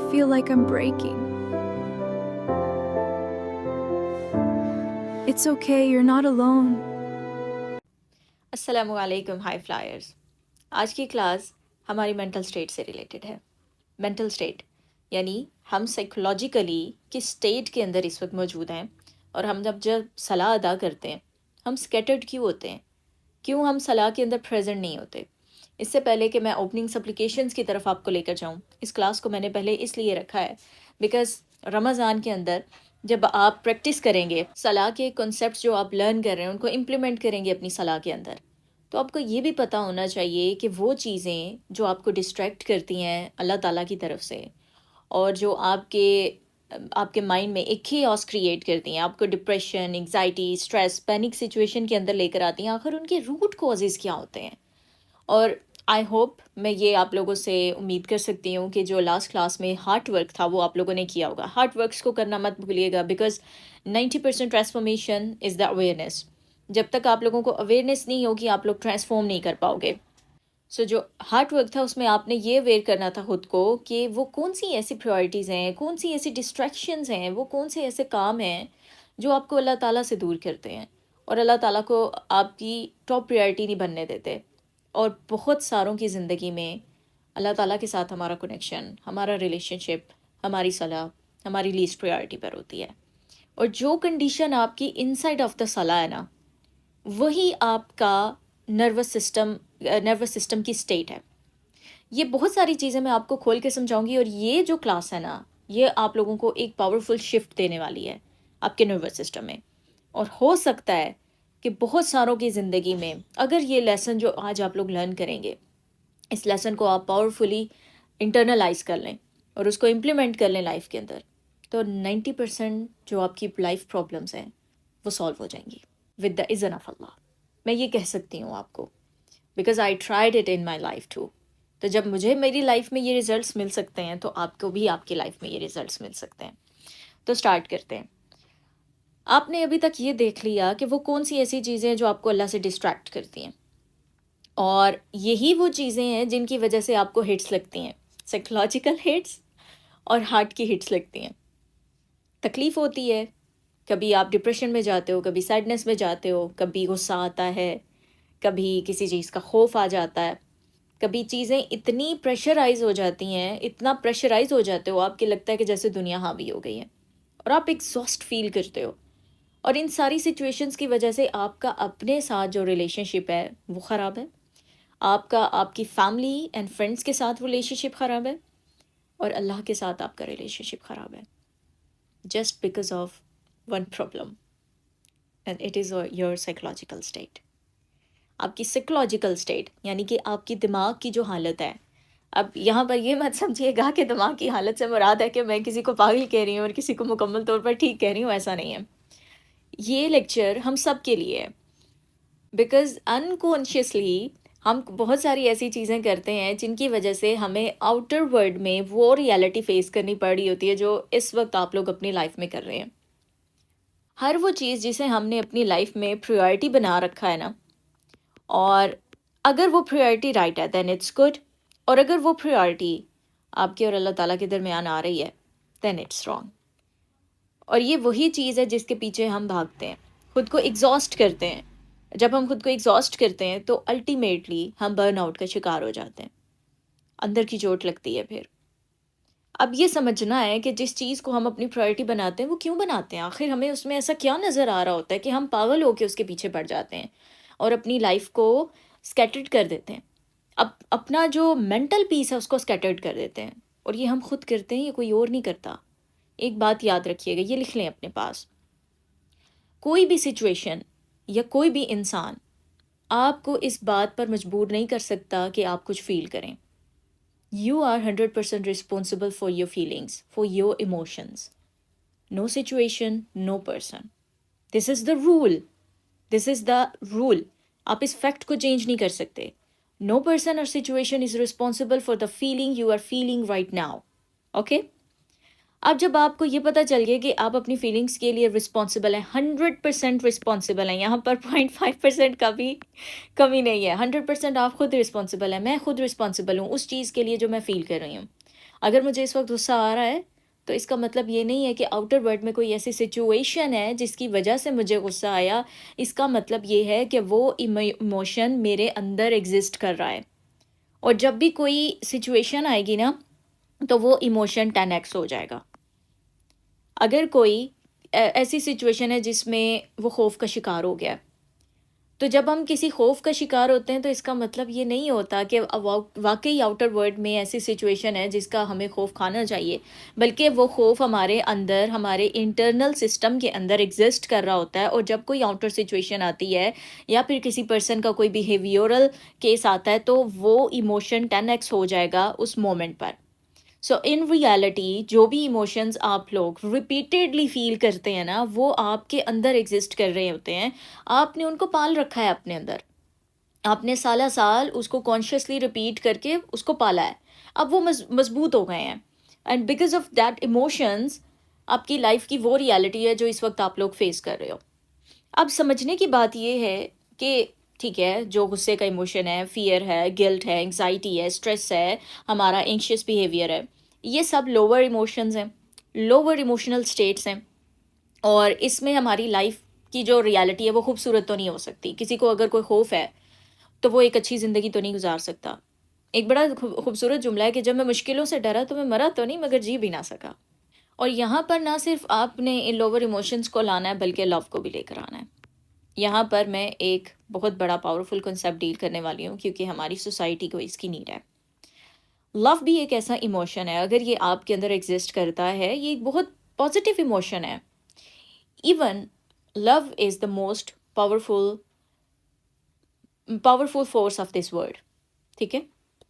feel like I'm breaking. It's okay, you're not alone. السلام علیکم high flyers. آج کی کلاس ہماری مینٹل اسٹیٹ سے ریلیٹڈ ہے. مینٹل اسٹیٹ یعنی ہم سائیکولوجیکلی کس اسٹیٹ کے اندر اس وقت موجود ہیں، اور ہم جب صلاح ادا کرتے ہیں ہم اسکیٹرڈ کیوں ہوتے ہیں، کیوں ہم صلاح کے اندر پریزنٹ نہیں ہوتے. اس سے پہلے کہ میں اوپننگ سپلیکیشنز کی طرف آپ کو لے کر جاؤں، اس کلاس کو میں نے پہلے اس لیے رکھا ہے بیکاز رمضان کے اندر جب آپ پریکٹس کریں گے صلاح کے کنسیپٹس جو آپ لرن کر رہے ہیں ان کو امپلیمنٹ کریں گے اپنی صلاح کے اندر، تو آپ کو یہ بھی پتہ ہونا چاہیے کہ وہ چیزیں جو آپ کو ڈسٹریکٹ کرتی ہیں اللہ تعالیٰ کی طرف سے، اور جو آپ کے مائنڈ میں ایک ہی کریٹ کرتی ہیں، آپ کو depression, anxiety, stress, panic situation کے اندر لے کر آتی ہیں، آخر ان کے روٹ کازز کیا ہوتے ہیں. اور آئی ہوپ میں یہ آپ لوگوں سے امید کر سکتی ہوں کہ جو لاسٹ کلاس میں ہارٹ ورک تھا وہ آپ لوگوں نے کیا ہوگا. ہارٹ ورکس کو کرنا مت بھولیے گا because 90% transformation is the awareness. جب تک آپ لوگوں کو اویئرنیس نہیں ہوگی آپ لوگ ٹرانسفارم نہیں کر پاؤ گے. سو جو ہارڈ ورک تھا اس میں آپ نے یہ اویئر کرنا تھا خود کو کہ وہ کون سی ایسی پرائورٹیز ہیں، کون سی ایسی ڈسٹریکشنز ہیں، وہ کون سے ایسے کام ہیں جو آپ کو اللہ تعالیٰ سے دور کرتے ہیں اور اللہ تعالیٰ کو آپ کی ٹاپ پریورٹی نہیں بننے دیتے. اور بہت ساروں کی زندگی میں اللہ تعالیٰ کے ساتھ ہمارا کنیکشن، ہمارا ریلیشن شپ، ہماری صلاح ہماری لیسٹ پریورٹی پر ہوتی ہے. اور جو کنڈیشن آپ کی ان سائڈ آف دا صلاح ہے نا، وہی آپ کا نروس سسٹم کی اسٹیٹ ہے. یہ بہت ساری چیزیں میں آپ کو کھول کے سمجھاؤں گی، اور یہ جو کلاس ہے نا یہ آپ لوگوں کو ایک پاورفل شفٹ دینے والی ہے آپ کے نروس سسٹم میں. اور ہو سکتا ہے کہ بہت ساروں کی زندگی میں اگر یہ لیسن جو آج آپ لوگ لرن کریں گے، اس لیسن کو آپ پاورفلی انٹرنلائز کر لیں اور اس کو امپلیمنٹ کر لیں لائف کے اندر، تو 90% جو آپ کی لائف پرابلمس ہیں وہ سالو ہو جائیں گی ود دا اذن آف اللہ. میں یہ کہہ سکتی ہوں آپ کو because I tried it in my life too. تو جب مجھے میری لائف میں یہ ریزلٹس مل سکتے ہیں تو آپ کو بھی آپ کی لائف میں یہ ریزلٹس مل سکتے ہیں. تو اسٹارٹ کرتے ہیں. آپ نے ابھی تک یہ دیکھ لیا کہ وہ کون سی ایسی چیزیں ہیں جو آپ کو اللہ سے ڈسٹریکٹ کرتی ہیں، اور یہی وہ چیزیں ہیں جن کی وجہ سے آپ کو ہٹس لگتی ہیں، سائیکولوجیکل ہٹس اور ہارٹ کی ہٹس لگتی ہیں. تکلیف ہوتی ہے، کبھی آپ ڈپریشن میں جاتے ہو، کبھی سیڈنس میں جاتے ہو، کبھی غصہ آتا ہے، کبھی کسی چیز کا خوف آ جاتا ہے، کبھی چیزیں اتنی پریشرائز ہو جاتی ہیں، اتنا پریشرائز ہو جاتے ہو آپ کے لگتا ہے کہ جیسے دنیا حاوی ہو گئی ہے اور آپ ایگزاسٹ فیل کرتے ہو. اور ان ساری سچویشنز کی وجہ سے آپ کا اپنے ساتھ جو ریلیشن شپ ہے وہ خراب ہے، آپ کی فیملی اینڈ فرینڈس کے ساتھ ریلیشن شپ خراب ہے، اور اللہ کے ساتھ آپ کا ریلیشن شپ خراب ہے. Just because of one problem and it is your psychological state. آپ کی سائیکولوجیکل اسٹیٹ یعنی کہ آپ کی دماغ کی جو حالت ہے. اب یہاں پر یہ مت سمجھیے گا کہ دماغ کی حالت سے مراد ہے کہ میں کسی کو پاگل کہہ رہی ہوں اور کسی کو مکمل طور پر ٹھیک کہہ رہی ہوں، ایسا نہیں ہے. یہ لیکچر ہم سب کے لیے ہے بیکاز انکانشیسلی ہم بہت ساری ایسی چیزیں کرتے ہیں جن کی وجہ سے ہمیں آؤٹر ورلڈ میں وہ ریالٹی فیس کرنی پڑ رہی ہوتی ہے جو اس وقت آپ لوگ اپنی لائف میں کر رہے ہیں. ہر وہ چیز جسے ہم نے اپنی لائف میں پریورٹی بنا رکھا ہے نا، اور اگر وہ پریورٹی رائٹ ہے دین اٹس گڈ، اور اگر وہ پریورٹی آپ کے اور اللہ تعالیٰ کے درمیان آ رہی ہے دین اٹس رانگ. اور یہ وہی چیز ہے جس کے پیچھے ہم بھاگتے ہیں، خود کو ایگزاسٹ کرتے ہیں. جب ہم خود کو ایگزاسٹ کرتے ہیں تو الٹیمیٹلی ہم برن آؤٹ کا شکار ہو جاتے ہیں، اندر کی چوٹ لگتی ہے. پھر اب یہ سمجھنا ہے کہ جس چیز کو ہم اپنی پرائورٹی بناتے ہیں وہ کیوں بناتے ہیں، آخر ہمیں اس میں ایسا کیا نظر آ رہا ہوتا ہے کہ ہم پاگل ہو کے اس کے پیچھے پڑ جاتے ہیں اور اپنی لائف کو اسکیٹرڈ کر دیتے ہیں. اب اپنا جو مینٹل پیس ہے اس کو اسکیٹرڈ کر دیتے ہیں، اور یہ ہم خود کرتے ہیں، یہ کوئی اور نہیں کرتا. ایک بات یاد رکھیے گا، یہ لکھ لیں اپنے پاس، کوئی بھی سچویشن یا کوئی بھی انسان آپ کو اس بات پر مجبور نہیں کر سکتا کہ آپ کچھ فیل کریں. You are 100% responsible for your feelings, for your emotions. No situation, no person. This is the rule. This is the rule. آپ اس فیکٹ کو چینج نہیں کر سکتے. No person or situation is responsible for the feeling you are feeling right now. Okay? اب جب آپ کو یہ پتہ چل گیا کہ آپ اپنی فیلنگس کے لیے رسپانسبل ہیں، 100% رسپانسبل ہیں، یہاں پر 0.5% کا بھی کمی نہیں ہے، 100% آپ خود رسپانسبل ہیں، میں خود رسپانسبل ہوں اس چیز کے لیے جو میں فیل کر رہی ہوں. اگر مجھے اس وقت غصہ آ رہا ہے تو اس کا مطلب یہ نہیں ہے کہ آؤٹر ورلڈ میں کوئی ایسی سچویشن ہے جس کی وجہ سے مجھے غصہ آیا. اس کا مطلب یہ ہے کہ وہ ایموشن میرے اندر ایگزسٹ کر رہا ہے. اور جب بھی کوئی سچویشن آئے گی نا تو وہ ایموشن 10x ہو جائے گا. اگر کوئی ایسی سچویشن ہے جس میں وہ خوف کا شکار ہو گیا، تو جب ہم کسی خوف کا شکار ہوتے ہیں تو اس کا مطلب یہ نہیں ہوتا کہ واقعی آؤٹر ورلڈ میں ایسی سچویشن ہے جس کا ہمیں خوف کھانا چاہیے، بلکہ وہ خوف ہمارے اندر، ہمارے انٹرنل سسٹم کے اندر ایگزسٹ کر رہا ہوتا ہے. اور جب کوئی آؤٹر سچویشن آتی ہے یا پھر کسی پرسن کا کوئی بیہیویورل کیس آتا ہے تو وہ ایموشن 10x ہو جائے گا اس moment per. So in reality جو بھی ایموشنز آپ لوگ ریپیٹیڈلی فیل کرتے ہیں نا، وہ آپ کے اندر ایگزسٹ کر رہے ہوتے ہیں. آپ نے ان کو پال رکھا ہے اپنے اندر، آپ نے سالہ سال اس کو کانشیسلی ریپیٹ کر کے اس کو پالا ہے. اب وہ مضبوط ہو گئے ہیں، and because of that emotions آپ کی لائف کی وہ ریالٹی ہے جو اس وقت آپ لوگ فیس کر رہے ہو. اب سمجھنے کی بات یہ ہے کہ ٹھیک ہے، جو غصے کا ایموشن ہے، فیئر ہے، گلٹ ہے، انگزائٹی ہے، اسٹریس ہے، ہمارا اینکشیس بیہیویئر ہے، یہ سب لوور ایموشنز ہیں، لوور ایموشنل اسٹیٹس ہیں. اور اس میں ہماری لائف کی جو ریالٹی ہے وہ خوبصورت تو نہیں ہو سکتی. کسی کو اگر کوئی خوف ہے تو وہ ایک اچھی زندگی تو نہیں گزار سکتا. ایک بڑا خوبصورت جملہ ہے کہ جب میں مشکلوں سے ڈرا تو میں مرا تو نہیں مگر جی بھی نہ سکا. اور یہاں پر نہ صرف آپ نے ان لوور ایموشنز کو لانا ہے بلکہ لو کو بھی لے کر آنا ہے. یہاں پر میں ایک بہت بڑا پاورفل کنسیپٹ ڈیل کرنے والی ہوں کیونکہ ہماری سوسائٹی کو اس کی نیڈ ہے. لو بھی ایک ایسا ایموشن ہے، اگر یہ آپ کے اندر ایگزسٹ کرتا ہے، یہ ایک بہت پازیٹیو ایموشن ہے. Even love is the most powerful force of this world. ٹھیک ہے،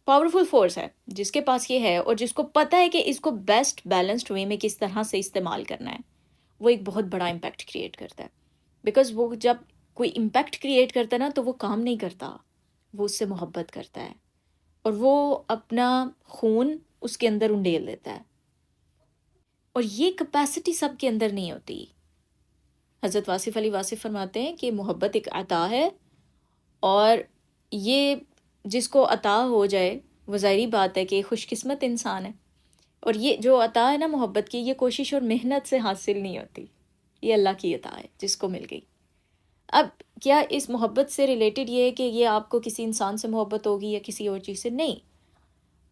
پاورفل فورس ہے جس کے پاس یہ ہے اور جس کو پتہ ہے کہ اس کو بیسٹ بیلنسڈ وے میں کس طرح سے استعمال کرنا ہے، وہ ایک بہت بڑا امپیکٹ کریٹ کرتا ہے. بیکاز وہ جب کوئی امپیکٹ کریٹ کرتا ہے نا تو وہ کام نہیں کرتا، وہ اس سے محبت کرتا ہے اور وہ اپنا خون اس کے اندر انڈیل دیتا ہے. اور یہ کیپیسٹی سب کے اندر نہیں ہوتی. حضرت واصف علی واصف فرماتے ہیں کہ محبت ایک عطا ہے، اور یہ جس کو عطا ہو جائے وہ ظاہری بات ہے کہ خوش قسمت انسان ہے. اور یہ جو عطا ہے نا محبت کی، یہ کوشش اور محنت سے حاصل نہیں ہوتی، یہ اللہ کی عطا ہے جس کو مل گئی. اب کیا اس محبت سے ریلیٹڈ یہ ہے کہ یہ آپ کو کسی انسان سے محبت ہوگی یا کسی اور چیز سے؟ نہیں.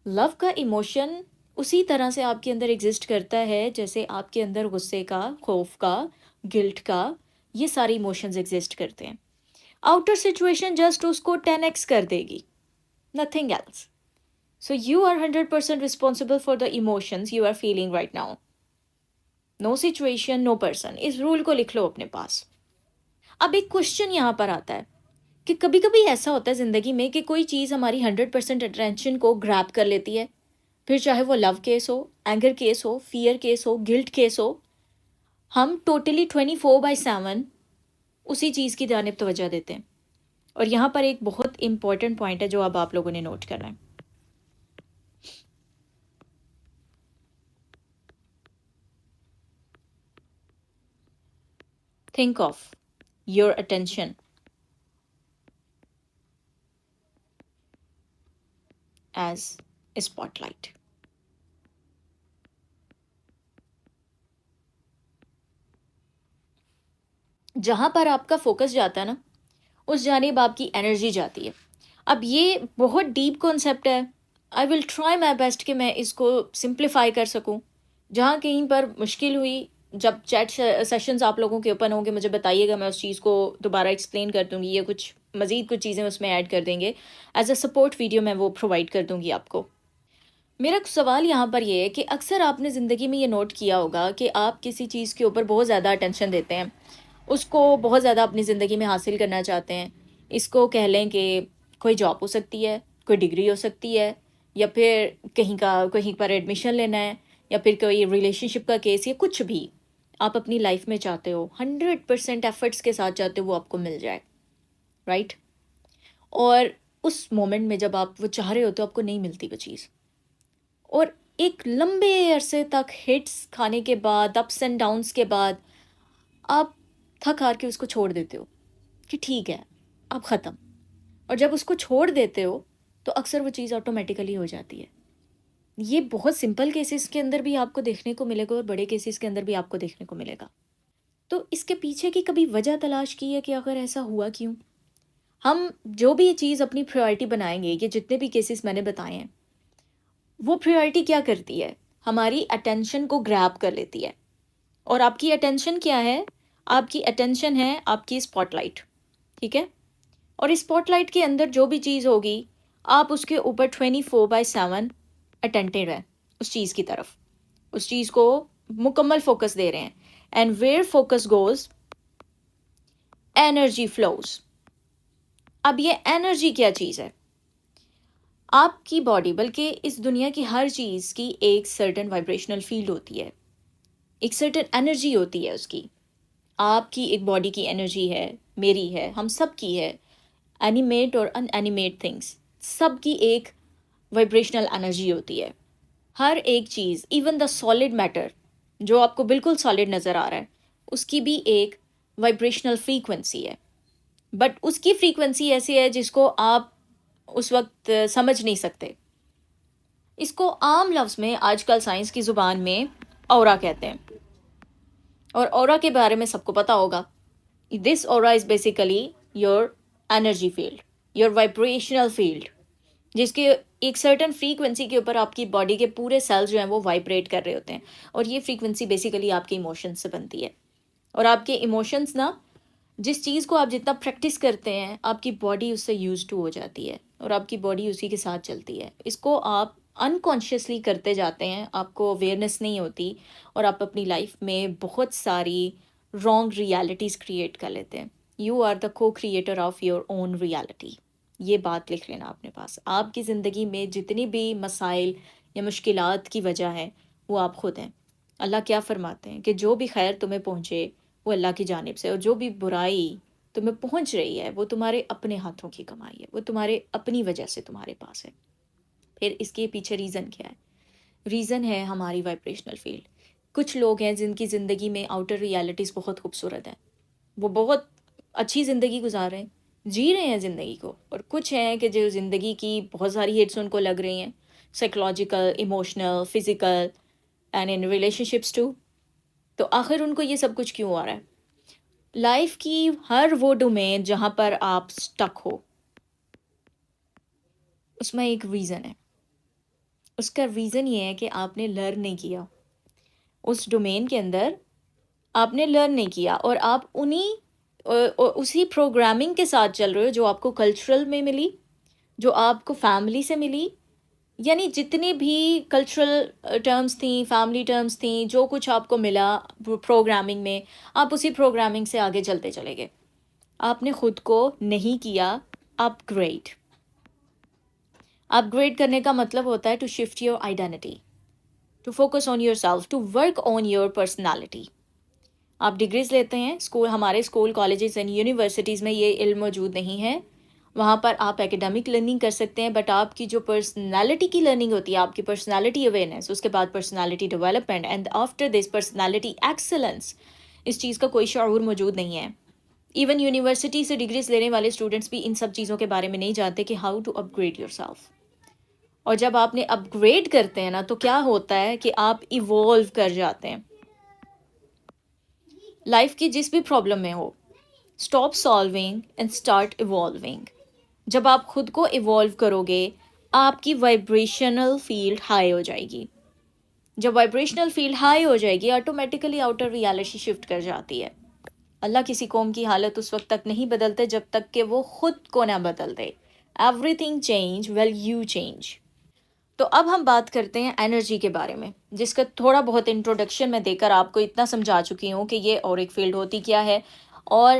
لو کا ایموشن اسی طرح سے آپ کے اندر ایگزسٹ کرتا ہے جیسے آپ کے اندر غصے کا، خوف کا، گلٹ کا، یہ ساری ایموشنز ایگزسٹ کرتے ہیں. آؤٹر سچویشن جسٹ اس کو 10x کر دے گی، nothing else. So you are 100% responsible for the emotions you are feeling right now. No situation, no person. Us role کو لکھ لو اپنے پاس. اب ایک کوشچن یہاں پر آتا ہے کہ کبھی کبھی ایسا ہوتا ہے زندگی میں کہ کوئی چیز ہماری 100% اٹینشن کو گریب کر لیتی ہے، پھر چاہے وہ لو کیس ہو، اینگر کیس ہو، فیئر کیس ہو، گلٹ کیس ہو، ہم ٹوٹلی 24/7 اسی چیز کی جانب توجہ دیتے ہیں. اور یہاں پر ایک بہت امپورٹنٹ پوائنٹ ہے جو اب آپ لوگوں نے نوٹ کرنا ہے. Think of your attention as a spotlight. جہاں پر آپ کا فوکس جاتا ہے نا، اس جانب آپ کی انرجی جاتی ہے. اب یہ بہت ڈیپ کانسیپٹ ہے. آئی ول ٹرائی مائی بیسٹ کہ میں اس کو سمپلیفائی کر سکوں. جہاں کہیں پر مشکل ہوئی، جب چیٹ سیشنز آپ لوگوں کے اوپن ہوں گے مجھے بتائیے گا، میں اس چیز کو دوبارہ ایکسپلین کر دوں گی، یا کچھ مزید کچھ چیزیں اس میں ایڈ کر دیں گے. ایز اے سپورٹ ویڈیو میں وہ پرووائڈ کر دوں گی آپ کو. میرا سوال یہاں پر یہ ہے کہ اکثر آپ نے زندگی میں یہ نوٹ کیا ہوگا کہ آپ کسی چیز کے اوپر بہت زیادہ اٹینشن دیتے ہیں، اس کو بہت زیادہ اپنی زندگی میں حاصل کرنا چاہتے ہیں. اس کو کہہ لیں کہ کوئی جاب ہو سکتی ہے، کوئی ڈگری ہو سکتی ہے، یا پھر کہیں پر ایڈمیشن لینا ہے، یا پھر کوئی ریلیشن شپ کا کیس، یا کچھ بھی آپ اپنی لائف میں چاہتے ہو، 100% ایفرٹس کے ساتھ چاہتے ہو وہ آپ کو مل جائے، رائٹ؟ اور اس مومنٹ میں جب آپ وہ چاہ رہے ہوتے ہو آپ کو نہیں ملتی وہ چیز، اور ایک لمبے عرصے تک ہٹس کھانے کے بعد، اپس اینڈ ڈاؤنس کے بعد، آپ تھک ہار کے اس کو چھوڑ دیتے ہو کہ ٹھیک ہے اب ختم. اور جب اس کو چھوڑ دیتے ہو تو اکثر وہ چیز آٹومیٹیکلی ہو جاتی ہے. یہ بہت سمپل کیسز کے اندر بھی آپ کو دیکھنے کو ملے گا اور بڑے کیسز کے اندر بھی آپ کو دیکھنے کو ملے گا. تو اس کے پیچھے کی کبھی وجہ تلاش کی ہے کہ آخر ایسا ہوا کیوں؟ ہم جو بھی چیز اپنی پریورٹی بنائیں گے، یہ جتنے بھی کیسز میں نے بتائے ہیں، وہ پریورٹی کیا کرتی ہے؟ ہماری اٹینشن کو گریب کر لیتی ہے. اور آپ کی اٹینشن کیا ہے؟ آپ کی اٹینشن ہے آپ کی اسپاٹ لائٹ. ٹھیک ہے؟ اور اسپاٹ لائٹ کے اندر جو بھی چیز ہوگی، آپ اس کے اوپر 24/7 اٹینٹیو ہیں اس چیز کی طرف، اس چیز کو مکمل فوکس دے رہے ہیں. And where focus goes energy flows. اب یہ انرجی کیا چیز ہے؟ آپ کی باڈی، بلکہ اس دنیا کی ہر چیز کی ایک سرٹن وائبریشنل فیلڈ ہوتی ہے، ایک سرٹن انرجی ہوتی ہے اس کی. آپ کی ایک باڈی کی انرجی ہے، میری ہے، ہم سب کی ہے. اینیمیٹ اور ان اینیمیٹ تھنگس سب کی ایک وائبریشنل انرجی ہوتی ہے. ہر ایک چیز، ایون دا سالڈ میٹر جو آپ کو بالکل سالڈ نظر آ رہا ہے، اس کی بھی ایک وائبریشنل فریکوینسی ہے. بٹ اس کی فریکوینسی ایسی ہے جس کو آپ اس وقت سمجھ نہیں سکتے. اس کو عام لفظ میں آج کل سائنس کی زبان میں اورا کہتے ہیں. اور اورا کے بارے میں سب کو پتا ہوگا. This aura is basically your energy field, your vibrational field, جس کے ایک سرٹن فریکوینسی کے اوپر آپ کی باڈی کے پورے سیلز جو ہیں وہ وائبریٹ کر رہے ہوتے ہیں. اور یہ فریکوینسی بیسیکلی آپ کے ایموشنز سے بنتی ہے. اور آپ کے ایموشنز نا، جس چیز کو آپ جتنا پریکٹس کرتے ہیں، آپ کی باڈی اس سے یوز ٹو ہو جاتی ہے اور آپ کی باڈی اسی کے ساتھ چلتی ہے. اس کو آپ انکانشیسلی کرتے جاتے ہیں، آپ کو اویئرنیس نہیں ہوتی، اور آپ اپنی لائف میں بہت ساری رانگ ریالٹیز کریٹ کر لیتے ہیں. یو آر دا کو creator of your own reality. یہ بات لکھ لینا اپنے پاس. آپ کی زندگی میں جتنی بھی مسائل یا مشکلات کی وجہ ہے، وہ آپ خود ہیں. اللہ کیا فرماتے ہیں کہ جو بھی خیر تمہیں پہنچے وہ اللہ کی جانب سے، اور جو بھی برائی تمہیں پہنچ رہی ہے وہ تمہارے اپنے ہاتھوں کی کمائی ہے، وہ تمہارے اپنی وجہ سے تمہارے پاس ہے. پھر اس کے پیچھے ریزن کیا ہے؟ ریزن ہے ہماری وائبریشنل فیلڈ. کچھ لوگ ہیں جن کی زندگی میں آؤٹر ریالٹیز بہت خوبصورت ہیں، وہ بہت اچھی زندگی گزار رہے ہیں، جی رہے ہیں زندگی کو. اور کچھ ہیں کہ جو زندگی کی بہت ساری ہٹس ان کو لگ رہی ہیں، psychological, emotional, physical and in relationships too. تو آخر ان کو یہ سب کچھ کیوں آ رہا ہے؟ لائف کی ہر وہ ڈومین جہاں پر آپ سٹک ہو، اس میں ایک ریزن ہے. اس کا ریزن یہ ہے کہ آپ نے لرن نہیں کیا. اس ڈومین کے اندر آپ نے لرن نہیں کیا، اور آپ اسی پروگرامنگ کے ساتھ چل رہے ہو جو آپ کو کلچرل میں ملی، جو آپ کو فیملی سے ملی. یعنی جتنی بھی کلچرل ٹرمز تھیں، فیملی ٹرمز تھیں، جو کچھ آپ کو ملا پروگرامنگ میں، آپ اسی پروگرامنگ سے آگے چلتے چلے گئے. آپ نے خود کو نہیں کیا اپ گریڈ. اپ گریڈ کرنے کا مطلب ہوتا ہے to shift your identity, to focus on yourself, to work on your personality. آپ ڈگریز لیتے ہیں، ہمارے اسکول، کالجز اینڈ یونیورسٹیز میں یہ علم موجود نہیں ہے. وہاں پر آپ ایکیڈیمک لرننگ کر سکتے ہیں، بٹ آپ کی جو پرسنالٹی کی لرننگ ہوتی ہے، آپ کی پرسنالٹی اویئرنیس، اس کے بعد personality development, and after this personality excellence, اس چیز کا کوئی شعور موجود نہیں ہے. ایون یونیورسٹی سے ڈگریز لینے والے اسٹوڈنٹس بھی ان سب چیزوں کے بارے میں نہیں جانتے کہ how to upgrade yourself. اور جب آپ نے اپ گریڈ کرتے ہیں نا، تو کیا ہوتا ہے کہ آپ ایوالو کر جاتے ہیں. لائف کی جس بھی پرابلم میں ہو، stop solving and start evolving. جب آپ خود کو ایوالو کرو گے، آپ کی وائبریشنل فیلڈ ہائی ہو جائے گی. جب وائبریشنل فیلڈ ہائی ہو جائے گی، آٹومیٹیکلی آؤٹر ریالٹی شفٹ کر جاتی ہے. اللہ کسی قوم کی حالت اس وقت تک نہیں بدلتے جب تک کہ وہ خود کو نہ بدل دے. Every thing change will you change. تو اب ہم بات کرتے ہیں انرجی کے بارے میں، جس کا تھوڑا بہت انٹروڈکشن میں دے کر آپ کو اتنا سمجھا چکی ہوں کہ یہ اور ایک فیلڈ ہوتی کیا ہے. اور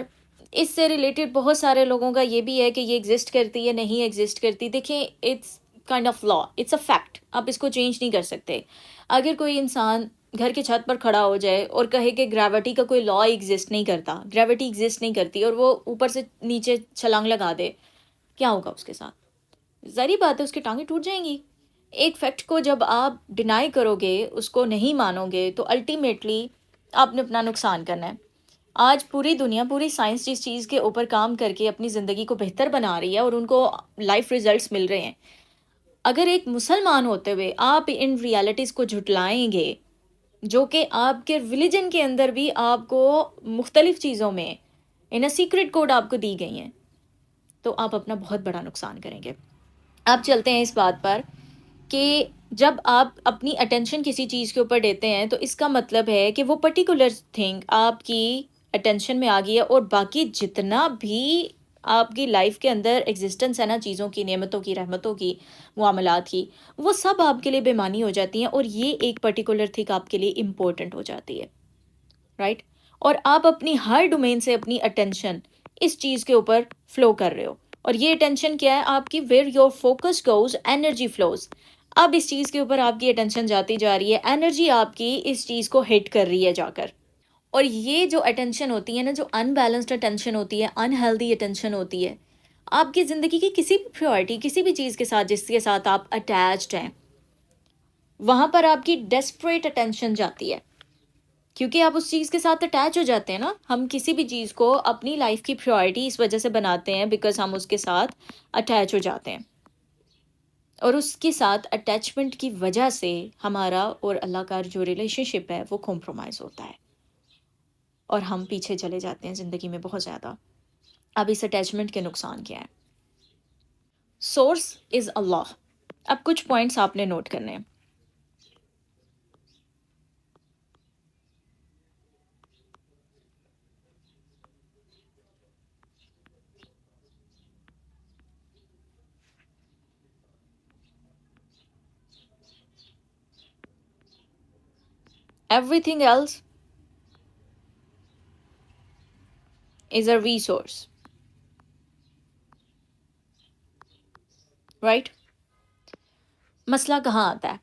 اس سے ریلیٹڈ بہت سارے لوگوں کا یہ بھی ہے کہ یہ ایگزسٹ کرتی ہے، نہیں ایگزسٹ کرتی. دیکھیں، it's kind of law, it's a fact. آپ اس کو چینج نہیں کر سکتے. اگر کوئی انسان گھر کے چھت پر کھڑا ہو جائے اور کہے کہ گریوٹی کا کوئی لا ایگزسٹ نہیں کرتا، گریوٹی ایگزسٹ نہیں کرتی، اور وہ اوپر سے نیچے چھلانگ لگا دے، کیا ہوگا اس کے ساتھ؟ ظاہری بات ہے اس کی ٹانگیں ٹوٹ جائیں گی. ایک فیکٹ کو جب آپ ڈینائی کرو گے، اس کو نہیں مانو گے، تو الٹیمیٹلی آپ نے اپنا نقصان کرنا ہے. آج پوری دنیا، پوری سائنس جس چیز کے اوپر کام کر کے اپنی زندگی کو بہتر بنا رہی ہے اور ان کو لائف ریزلٹس مل رہے ہیں، اگر ایک مسلمان ہوتے ہوئے آپ ان ریالٹیز کو جھٹلائیں گے جو کہ آپ کے ریلیجن کے اندر بھی آپ کو مختلف چیزوں میں ان سیکرٹ کوڈ آپ کو دی گئی ہیں، تو آپ اپنا بہت بڑا نقصان کریں گے۔ آپ چلتے ہیں اس بات پر کہ جب آپ اپنی اٹینشن کسی چیز کے اوپر دیتے ہیں تو اس کا مطلب ہے کہ وہ پرٹیکولر تھنگ آپ کی اٹینشن میں آ گئی ہے، اور باقی جتنا بھی آپ کی لائف کے اندر ایگزسٹنس ہے نا، چیزوں کی، نعمتوں کی، رحمتوں کی، معاملات کی، وہ سب آپ کے لیے بے معنی ہو جاتی ہیں، اور یہ ایک پرٹیکولر تھنگ آپ کے لیے امپورٹنٹ ہو جاتی ہے، رائٹ؟ اور آپ اپنی ہر ڈومین سے اپنی اٹینشن اس چیز کے اوپر فلو کر رہے ہو، اور یہ اٹینشن کیا ہے آپ کی؟ Where your focus goes energy flows. اب اس چیز کے اوپر آپ کی اٹینشن جاتی جا رہی ہے، انرجی آپ کی اس چیز کو ہٹ کر رہی ہے جا کر، اور یہ جو اٹینشن ہوتی ہے نا، جو ان بیلنسڈ اٹینشن ہوتی ہے، ان ہیلدی اٹینشن ہوتی ہے، آپ کی زندگی کی کسی بھی پریورٹی، کسی بھی چیز کے ساتھ جس کے ساتھ آپ اٹیچڈ ہیں، وہاں پر آپ کی ڈیسپریٹ اٹینشن جاتی ہے، کیونکہ آپ اس چیز کے ساتھ اٹیچ ہو جاتے ہیں نا۔ ہم کسی بھی چیز کو اپنی لائف کی پریورٹی اس وجہ سے بناتے ہیں بیکاز ہم اس کے ساتھ اٹیچ ہو جاتے ہیں، اور اس کے ساتھ اٹیچمنٹ کی وجہ سے ہمارا اور اللہ کا جو ریلیشن شپ ہے وہ کمپرومائز ہوتا ہے، اور ہم پیچھے چلے جاتے ہیں زندگی میں بہت زیادہ۔ اب اس اٹیچمنٹ کے نقصان کیا ہے؟ Source is Allah. اب کچھ پوائنٹس آپ نے نوٹ کرنے ہیں۔ Everything else is a resource, right? مسئلہ کہاں آتا ہے؟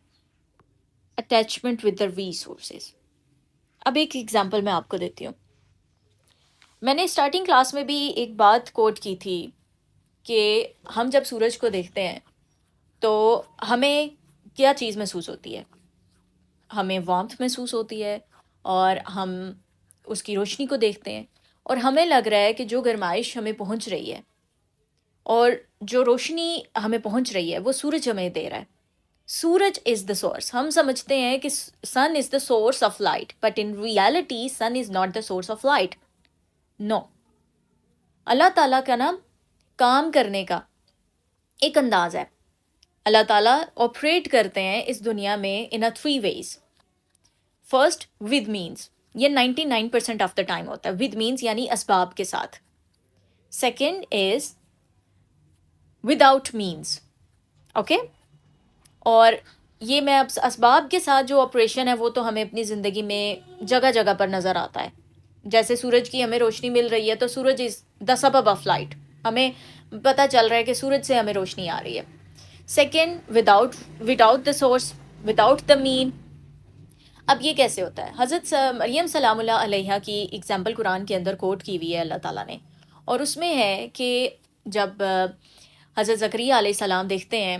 Attachment with the resources. اب ایک ایگزامپل میں آپ کو دیتی ہوں۔ میں نے اسٹارٹنگ کلاس میں بھی ایک بات کوٹ کی تھی کہ ہم جب سورج کو دیکھتے ہیں تو ہمیں کیا چیز محسوس ہوتی ہے؟ ہمیں وارمتھ محسوس ہوتی ہے، اور ہم اس کی روشنی کو دیکھتے ہیں، اور ہمیں لگ رہا ہے کہ جو گرمائش ہمیں پہنچ رہی ہے اور جو روشنی ہمیں پہنچ رہی ہے وہ سورج ہمیں دے رہا ہے۔ سورج از دا سورس۔ ہم سمجھتے ہیں کہ sun is the source of light, but in reality sun is not the source of light, no. اللہ تعالیٰ کا نا کام کرنے کا ایک انداز ہے۔ اللہ تعالیٰ آپریٹ کرتے ہیں اس دنیا میں ان اے 3 ways۔ فرسٹ ود مینس، یہ 99% آف دا ٹائم ہوتا ہے، ود مینس یعنی اسباب کے ساتھ۔ Second is without means, okay? اور یہ میں اب اسباب کے ساتھ جو آپریشن ہے وہ تو ہمیں اپنی زندگی میں جگہ جگہ پر نظر آتا ہے۔ جیسے سورج کی ہمیں روشنی مل رہی ہے تو سورج از دا سبب آف لائٹ، ہمیں پتہ چل رہا ہے کہ سورج سے ہمیں روشنی آ رہی ہے۔ Second without the source, without the main. اب یہ کیسے ہوتا ہے؟ حضرت مریم سلام اللہ علیہا کی اگزامپل قرآن کے اندر کوٹ کی ہوئی ہے اللہ تعالیٰ نے، اور اس میں ہے کہ جب حضرت زکریا علیہ السلام دیکھتے ہیں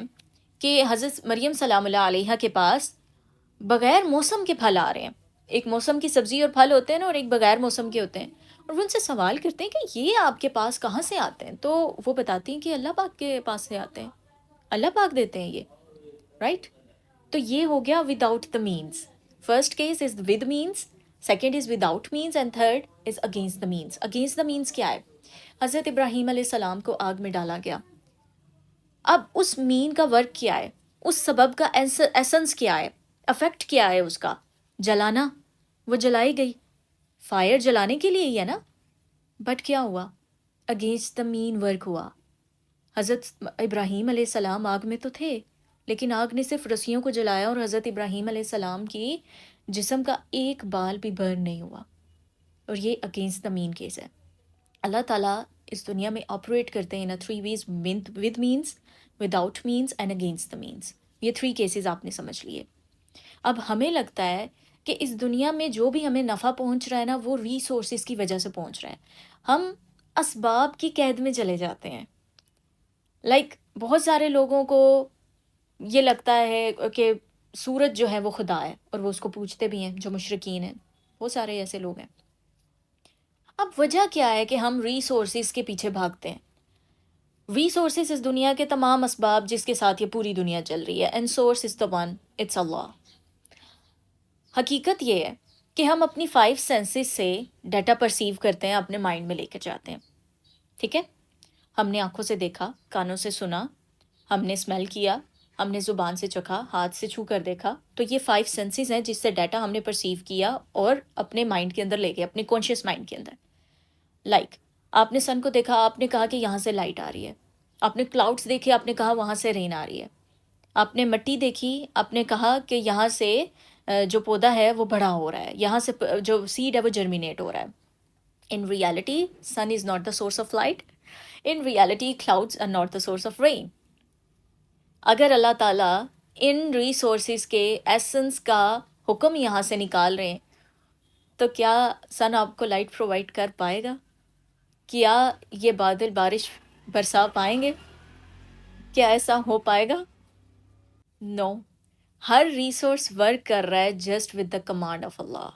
کہ حضرت مریم سلام اللہ علیہا کے پاس بغیر موسم کے پھل آ رہے ہیں، ایک موسم کی سبزی اور پھل ہوتے ہیں نا، اور ایک بغیر موسم کے ہوتے ہیں، اور وہ ان سے سوال کرتے ہیں کہ یہ آپ کے پاس کہاں سے آتے ہیں؟ تو وہ بتاتی ہیں کہ اللہ پاک کے پاس سے آتے ہیں، اللہ پاک دیتے ہیں یہ، رائٹ؟ تو یہ ہو گیا without the means. First case is with means, second is without means, and third is against the means. Against the means کیا ہے؟ حضرت ابراہیم علیہ السلام کو آگ میں ڈالا گیا، اب اس مین کا ورک کیا ہے؟ اس سبب کا ایسنس کیا ہے؟ افیکٹ کیا ہے اس کا؟ جلانا، وہ جلائی گئی، فائر جلانے کے لیے ہی ہے نا، بٹ کیا ہوا؟ اگینسٹ دا مین ورک ہوا۔ حضرت ابراہیم علیہ السلام آگ میں تو تھے، لیکن آگ نے صرف رسیوں کو جلایا، اور حضرت ابراہیم علیہ السلام کی جسم کا ایک بال بھی برن نہیں ہوا، اور یہ اگینسٹ دا مین کیس ہے۔ اللہ تعالیٰ اس دنیا میں آپریٹ کرتے ہیں ان 3 ways، with means, without means and against the means. یہ 3 cases آپ نے سمجھ لیے۔ اب ہمیں لگتا ہے کہ اس دنیا میں جو بھی ہمیں نفع پہنچ رہا ہے نا، وہ ریسورسز کی وجہ سے پہنچ رہا ہے۔ ہم اسباب کی قید میں چلے جاتے ہیں۔ بہت سارے لوگوں کو یہ لگتا ہے کہ سورج جو ہے وہ خدا ہے، اور وہ اس کو پوجتے بھی ہیں، جو مشرکین ہیں، وہ سارے ایسے لوگ ہیں۔ اب وجہ کیا ہے کہ ہم ریسورسز کے پیچھے بھاگتے ہیں؟ ریسورسز اس دنیا کے تمام اسباب جس کے ساتھ یہ پوری دنیا چل رہی ہے، and source is the one, it's Allah. حقیقت یہ ہے کہ ہم اپنی 5 سینسز سے ڈیٹا پرسیو کرتے ہیں، اپنے مائنڈ میں لے کے جاتے ہیں، ٹھیک ہے؟ ہم نے آنکھوں سے دیکھا، کانوں سے سنا، ہم نے اسمیل کیا، ہم نے زبان سے چکھا، ہاتھ سے چھو کر دیکھا، تو یہ 5 سینسز ہیں جس سے ڈیٹا ہم نے پرسیو کیا اور اپنے مائنڈ کے اندر لے گئے، اپنے کانشیس مائنڈ کے اندر۔ لائک آپ نے سن کو دیکھا، آپ نے کہا کہ یہاں سے لائٹ آ رہی ہے، آپ نے کلاؤڈس دیکھے، آپ نے کہا وہاں سے رین آ رہی ہے، آپ نے مٹی دیکھی، آپ نے کہا کہ یہاں سے جو پودا ہے وہ بڑا ہو رہا ہے، یہاں سے جو سیڈ ہے وہ جرمینیٹ ہو رہا ہے۔ In reality sun is not the source of light, in reality clouds are not the source of rain. اگر اللہ تعالیٰ ان ریسورسز کے ایسنس کا حکم یہاں سے نکال رہے ہیں تو کیا سن آپ کو لائٹ پرووائڈ کر پائے گا؟ کیا یہ بادل بارش برسا پائیں گے؟ کیا ایسا ہو پائے گا؟ نو۔ ہر ریسورس ورک کر رہا ہے just with the command of Allah.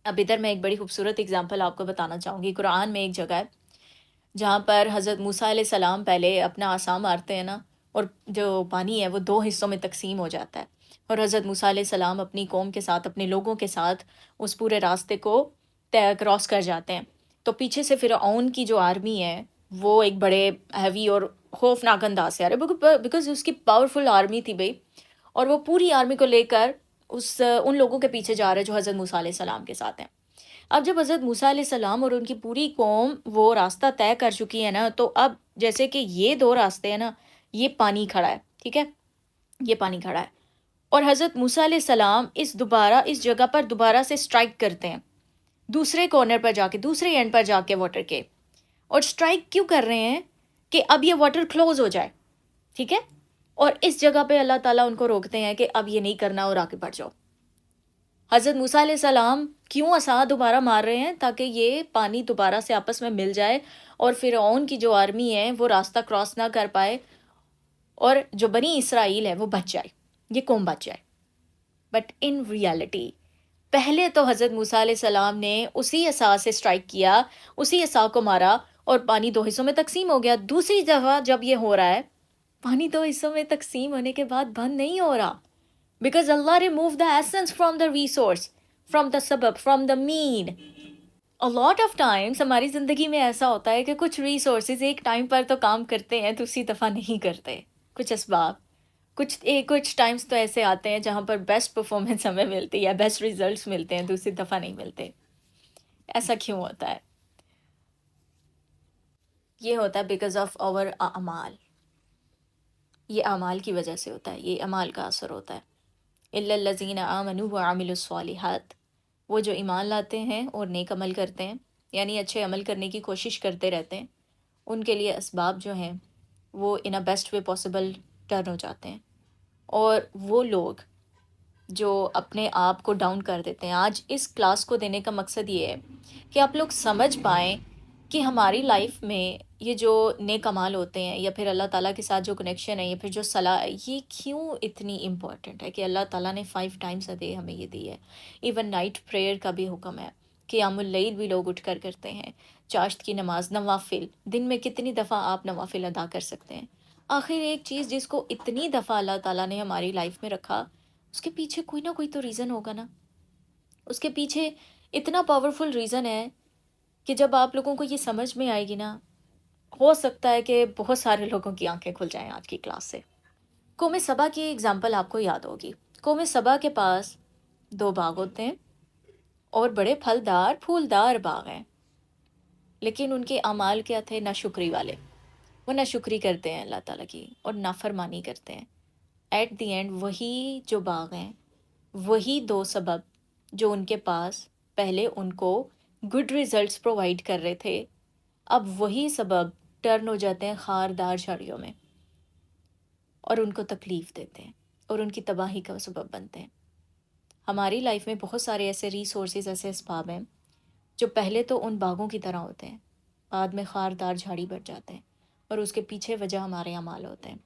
اب ادھر میں ایک بڑی خوبصورت اگزامپل آپ کو بتانا چاہوں گی۔ قرآن میں ایک جگہ ہے جہاں پر حضرت موسیٰ علیہ السلام پہلے اپنا عصا مارتے ہیں نا، اور جو پانی ہے وہ 2 حصوں میں تقسیم ہو جاتا ہے، اور حضرت موسیٰ علیہ السلام اپنی قوم کے ساتھ، اپنے لوگوں کے ساتھ اس پورے راستے کو کراس کر جاتے ہیں، تو پیچھے سے فرعون کی جو آرمی ہے وہ ایک بڑے ہیوی اور خوفناک انداز سے آ رہے، بیکاز اس کی پاورفل آرمی تھی بھائی، اور وہ پوری آرمی کو لے کر ان لوگوں کے پیچھے جا رہے جو حضرت موسیٰ علیہ السلام کے ساتھ ہیں۔ اب جب حضرت موسیٰ علیہ السلام اور ان کی پوری قوم وہ راستہ طے کر چکی ہے نا، تو اب جیسے کہ یہ 2 راستے ہیں نا، یہ پانی کھڑا ہے، ٹھیک ہے، یہ پانی کھڑا ہے، اور حضرت موسیٰ علیہ السلام اس جگہ پر دوبارہ سے اسٹرائک کرتے ہیں، دوسرے کارنر پر جا کے، دوسرے اینڈ پر جا کے واٹر کے، اور اسٹرائک کیوں کر رہے ہیں کہ اب یہ واٹر کلوز ہو جائے، ٹھیک ہے، اور اس جگہ پہ اللہ تعالیٰ ان کو روکتے ہیں کہ اب یہ نہیں کرنا اور آگے بڑھ جاؤ۔ حضرت موسیٰ علیہ السلام کیوں عصا دوبارہ مار رہے ہیں؟ تاکہ یہ پانی دوبارہ سے آپس میں مل جائے اور فرعون کی جو آرمی ہے وہ راستہ کراس نہ کر پائے، اور جو بنی اسرائیل ہے وہ بچ جائے، یہ قوم بچ جائے۔ بٹ ان ریالٹی پہلے تو حضرت موسیٰ علیہ السلام نے اسی عصا سے اسٹرائک کیا، اسی عصا کو مارا اور پانی 2 حصوں میں تقسیم ہو گیا۔ دوسری دفعہ جب یہ ہو رہا ہے، پانی 2 حصوں میں تقسیم ہونے کے بعد بند نہیں ہو رہا، because Allah removed the essence from the resource, from the sabab, from the mean. A lot of times ہماری زندگی میں ایسا ہوتا ہے کہ کچھ ریسورسز ایک ٹائم پر تو کام کرتے ہیں، دوسری دفعہ نہیں کرتے، کچھ اسباب، کچھ ٹائمز تو ایسے آتے ہیں جہاں پر بیسٹ پرفارمنس ہمیں ملتی ہے، بیسٹ ریزلٹس ملتے ہیں، دوسری دفعہ نہیں ملتے۔ ایسا کیوں ہوتا ہے؟ یہ ہوتا ہے بیکاز آف آور اعمال، یہ اعمال کی وجہ سے ہوتا ہے، یہ اعمال کا اثر ہوتا ہے۔ الا الذین آمنوا وعملوا الصالحات، وہ جو ایمان لاتے ہیں اور نیک عمل کرتے ہیں، یعنی اچھے عمل کرنے کی کوشش کرتے رہتے ہیں، ان کے لیے اسباب جو ہیں وہ in a best way possible turn ہو جاتے ہیں۔ اور وہ لوگ جو اپنے آپ کو ڈاؤن کر دیتے ہیں، آج اس کلاس کو دینے کا مقصد یہ ہے کہ آپ لوگ سمجھ پائیں کہ ہماری لائف میں یہ جو نیک اعمال ہوتے ہیں، یا پھر اللہ تعالیٰ کے ساتھ جو کنیکشن ہے، یا پھر جو صلاح ہے، یہ کیوں اتنی امپورٹنٹ ہے کہ اللہ تعالیٰ نے 5 ٹائمز اے ڈے ہمیں یہ دی ہے۔ ایون نائٹ پریئر کا بھی حکم ہے، قیام اللیل بھی لوگ اٹھ کر کرتے ہیں، چاشت کی نماز، نوافل، دن میں کتنی دفعہ آپ نوافل ادا کر سکتے ہیں۔ آخر ایک چیز جس کو اتنی دفعہ اللہ تعالیٰ نے ہماری لائف میں رکھا، اس کے پیچھے کوئی نہ کوئی تو ریزن ہوگا نا، اس کے پیچھے اتنا پاورفل ریزن ہے کہ جب آپ لوگوں کو یہ سمجھ میں آئے گی نا، ہو سکتا ہے کہ بہت سارے لوگوں کی آنکھیں کھل جائیں آج کی کلاس سے۔ قوم سبا کی ایگزامپل آپ کو یاد ہوگی۔ قوم سبا کے پاس 2 باغ ہوتے ہیں اور بڑے پھلدار پھولدار باغ ہیں، لیکن ان کے اعمال کیا تھے؟ ناشکری والے، وہ ناشکری کرتے ہیں اللہ تعالیٰ کی اور نافرمانی کرتے ہیں۔ ایٹ دی اینڈ وہی جو باغ ہیں، وہی 2 سبب جو ان کے پاس پہلے ان کو گڈ ریزلٹس پرووائڈ کر رہے تھے، اب وہی سبب ٹرن ہو جاتے ہیں خاردار جھاڑیوں میں اور ان کو تکلیف دیتے ہیں اور ان کی تباہی کا سبب بنتے ہیں۔ ہماری لائف میں بہت سارے ایسے ریسورسز، ایسے اسباب ہیں جو پہلے تو ان باغوں کی طرح ہوتے ہیں، بعد میں خاردار جھاڑی بڑھ جاتے ہیں، اور اس کے پیچھے وجہ ہمارے اعمال ہوتے ہیں۔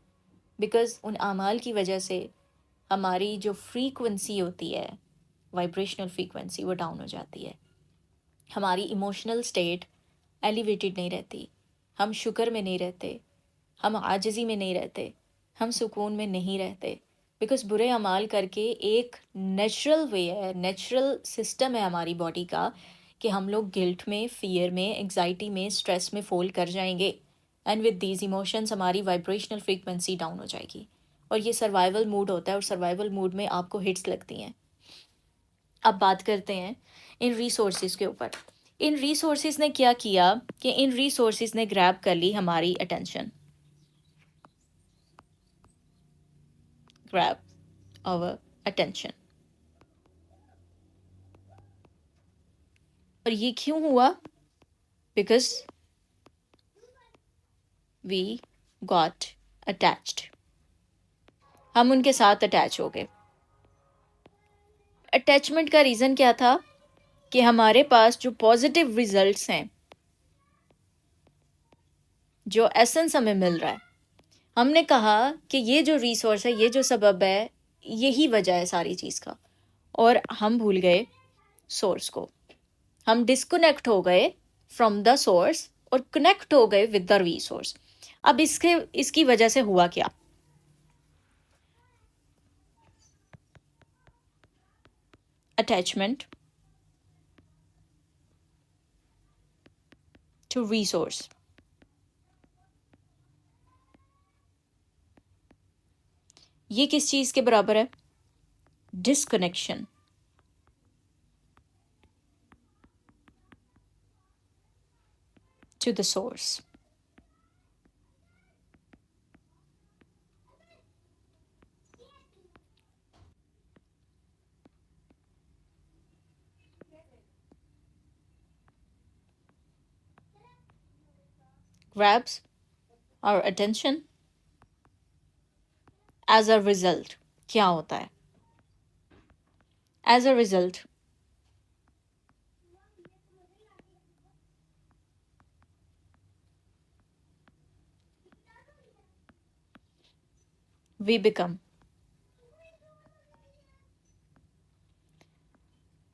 بیکاز ان اعمال کی وجہ سے ہماری جو فریکوینسی ہوتی ہے، وائبریشنل فریکوینسی، وہ ڈاؤن ہو جاتی ہے، ہماری ایموشنل سٹیٹ ایلیویٹڈ نہیں رہتی، ہم شکر میں نہیں رہتے، ہم عاجزی میں نہیں رہتے، ہم سکون میں نہیں رہتے، بیکاز برے اعمال کر کے ایک نیچرل وے ہے، نیچرل سسٹم ہے ہماری باڈی کا کہ ہم لوگ گلٹ میں، فیئر میں، انگزائٹی میں، اسٹریس میں فول کر جائیں گے، اینڈ ود دیز ایموشنس ہماری وائبریشنل فریکوینسی ڈاؤن ہو جائے گی، اور یہ سروائیول موڈ ہوتا ہے، اور سروائیول موڈ میں آپ کو ہٹس لگتی ہیں۔ اب بات کرتے ہیں ان ریسورسز کے اوپر۔ ان ریسورسز نے کیا کیا کہ ان ریسورسز نے گریب کر لی ہماری اٹینشن، گریب our attention۔ اور یہ کیوں ہوا؟ بیکاز وی گاٹ اٹیچڈ، ہم ان کے ساتھ اٹیچ ہو گئے۔ اٹیچمنٹ کا ریزن کیا تھا کہ ہمارے پاس جو پازیٹیو ریزلٹس ہیں، جو ایسنس ہمیں مل رہا ہے، ہم نے کہا کہ یہ جو ریسورس ہے، یہ جو سبب ہے، یہی وجہ ہے ساری چیز کا، اور ہم بھول گئے سورس کو، ہم ڈسکنیکٹ ہو گئے فرام دا سورس اور کنیکٹ ہو گئے ود دا ریسورس۔ اب اس کی وجہ سے ہوا کیا؟ اٹیچمنٹ ٹو ریسورس، یہ کس چیز کے برابر ہے؟ Disconnection to the source. grabs our attention as a result کیا ہوتا ہے؟ as a result we become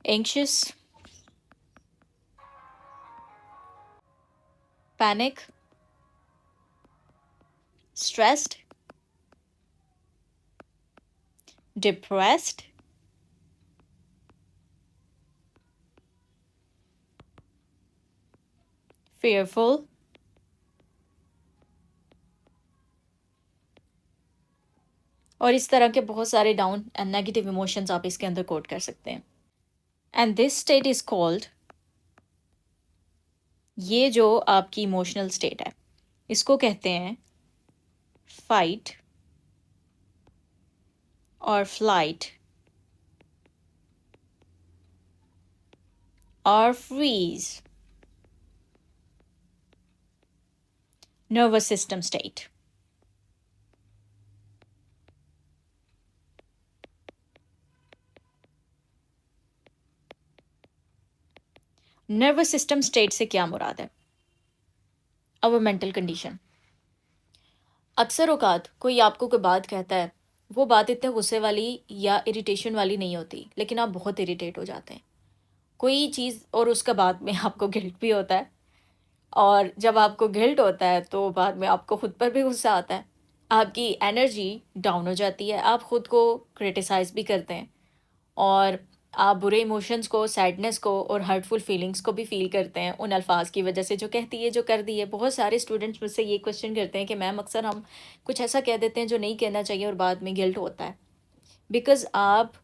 anxious, panic, stressed, depressed, fearful, اور اس طرح کے بہت سارے ڈاؤن اینڈ نیگیٹو ایموشنز آپ اس کے اندر کوٹ کر سکتے ہیں۔ And this state is called, یہ جو آپ کی ایموشنل اسٹیٹ ہے، اس کو کہتے ہیں فائٹ اور فلائٹ اور freeze nervous system state. Nervous system state سے کیا مراد ہے؟ اور مینٹل کنڈیشن۔ اکثر اوقات کوئی آپ کو کوئی بات کہتا ہے، وہ بات اتنے غصے والی یا اریٹیشن والی نہیں ہوتی، لیکن آپ بہت اریٹیٹ ہو جاتے ہیں کوئی چیز، اور اس کا بعد میں آپ کو گلٹ بھی ہوتا ہے، اور جب آپ کو گلٹ ہوتا ہے تو بعد میں آپ کو خود پر بھی غصہ آتا ہے، آپ کی انرجی ڈاؤن ہو جاتی ہے، آپ خود کو کرٹیسائز بھی کرتے ہیں، اور آپ برے ایموشنز کو، سیڈنس کو اور ہرٹفل فیلنگس کو بھی فیل کرتے ہیں ان الفاظ کی وجہ سے جو کہتی ہے، جو کر دی ہے۔ بہت سارے اسٹوڈنٹس مجھ سے یہ کوشچن کرتے ہیں کہ میم اکثر ہم کچھ ایسا کہہ دیتے ہیں جو نہیں کہنا چاہیے اور بعد میں گلٹ ہوتا ہے، بیکاز آپ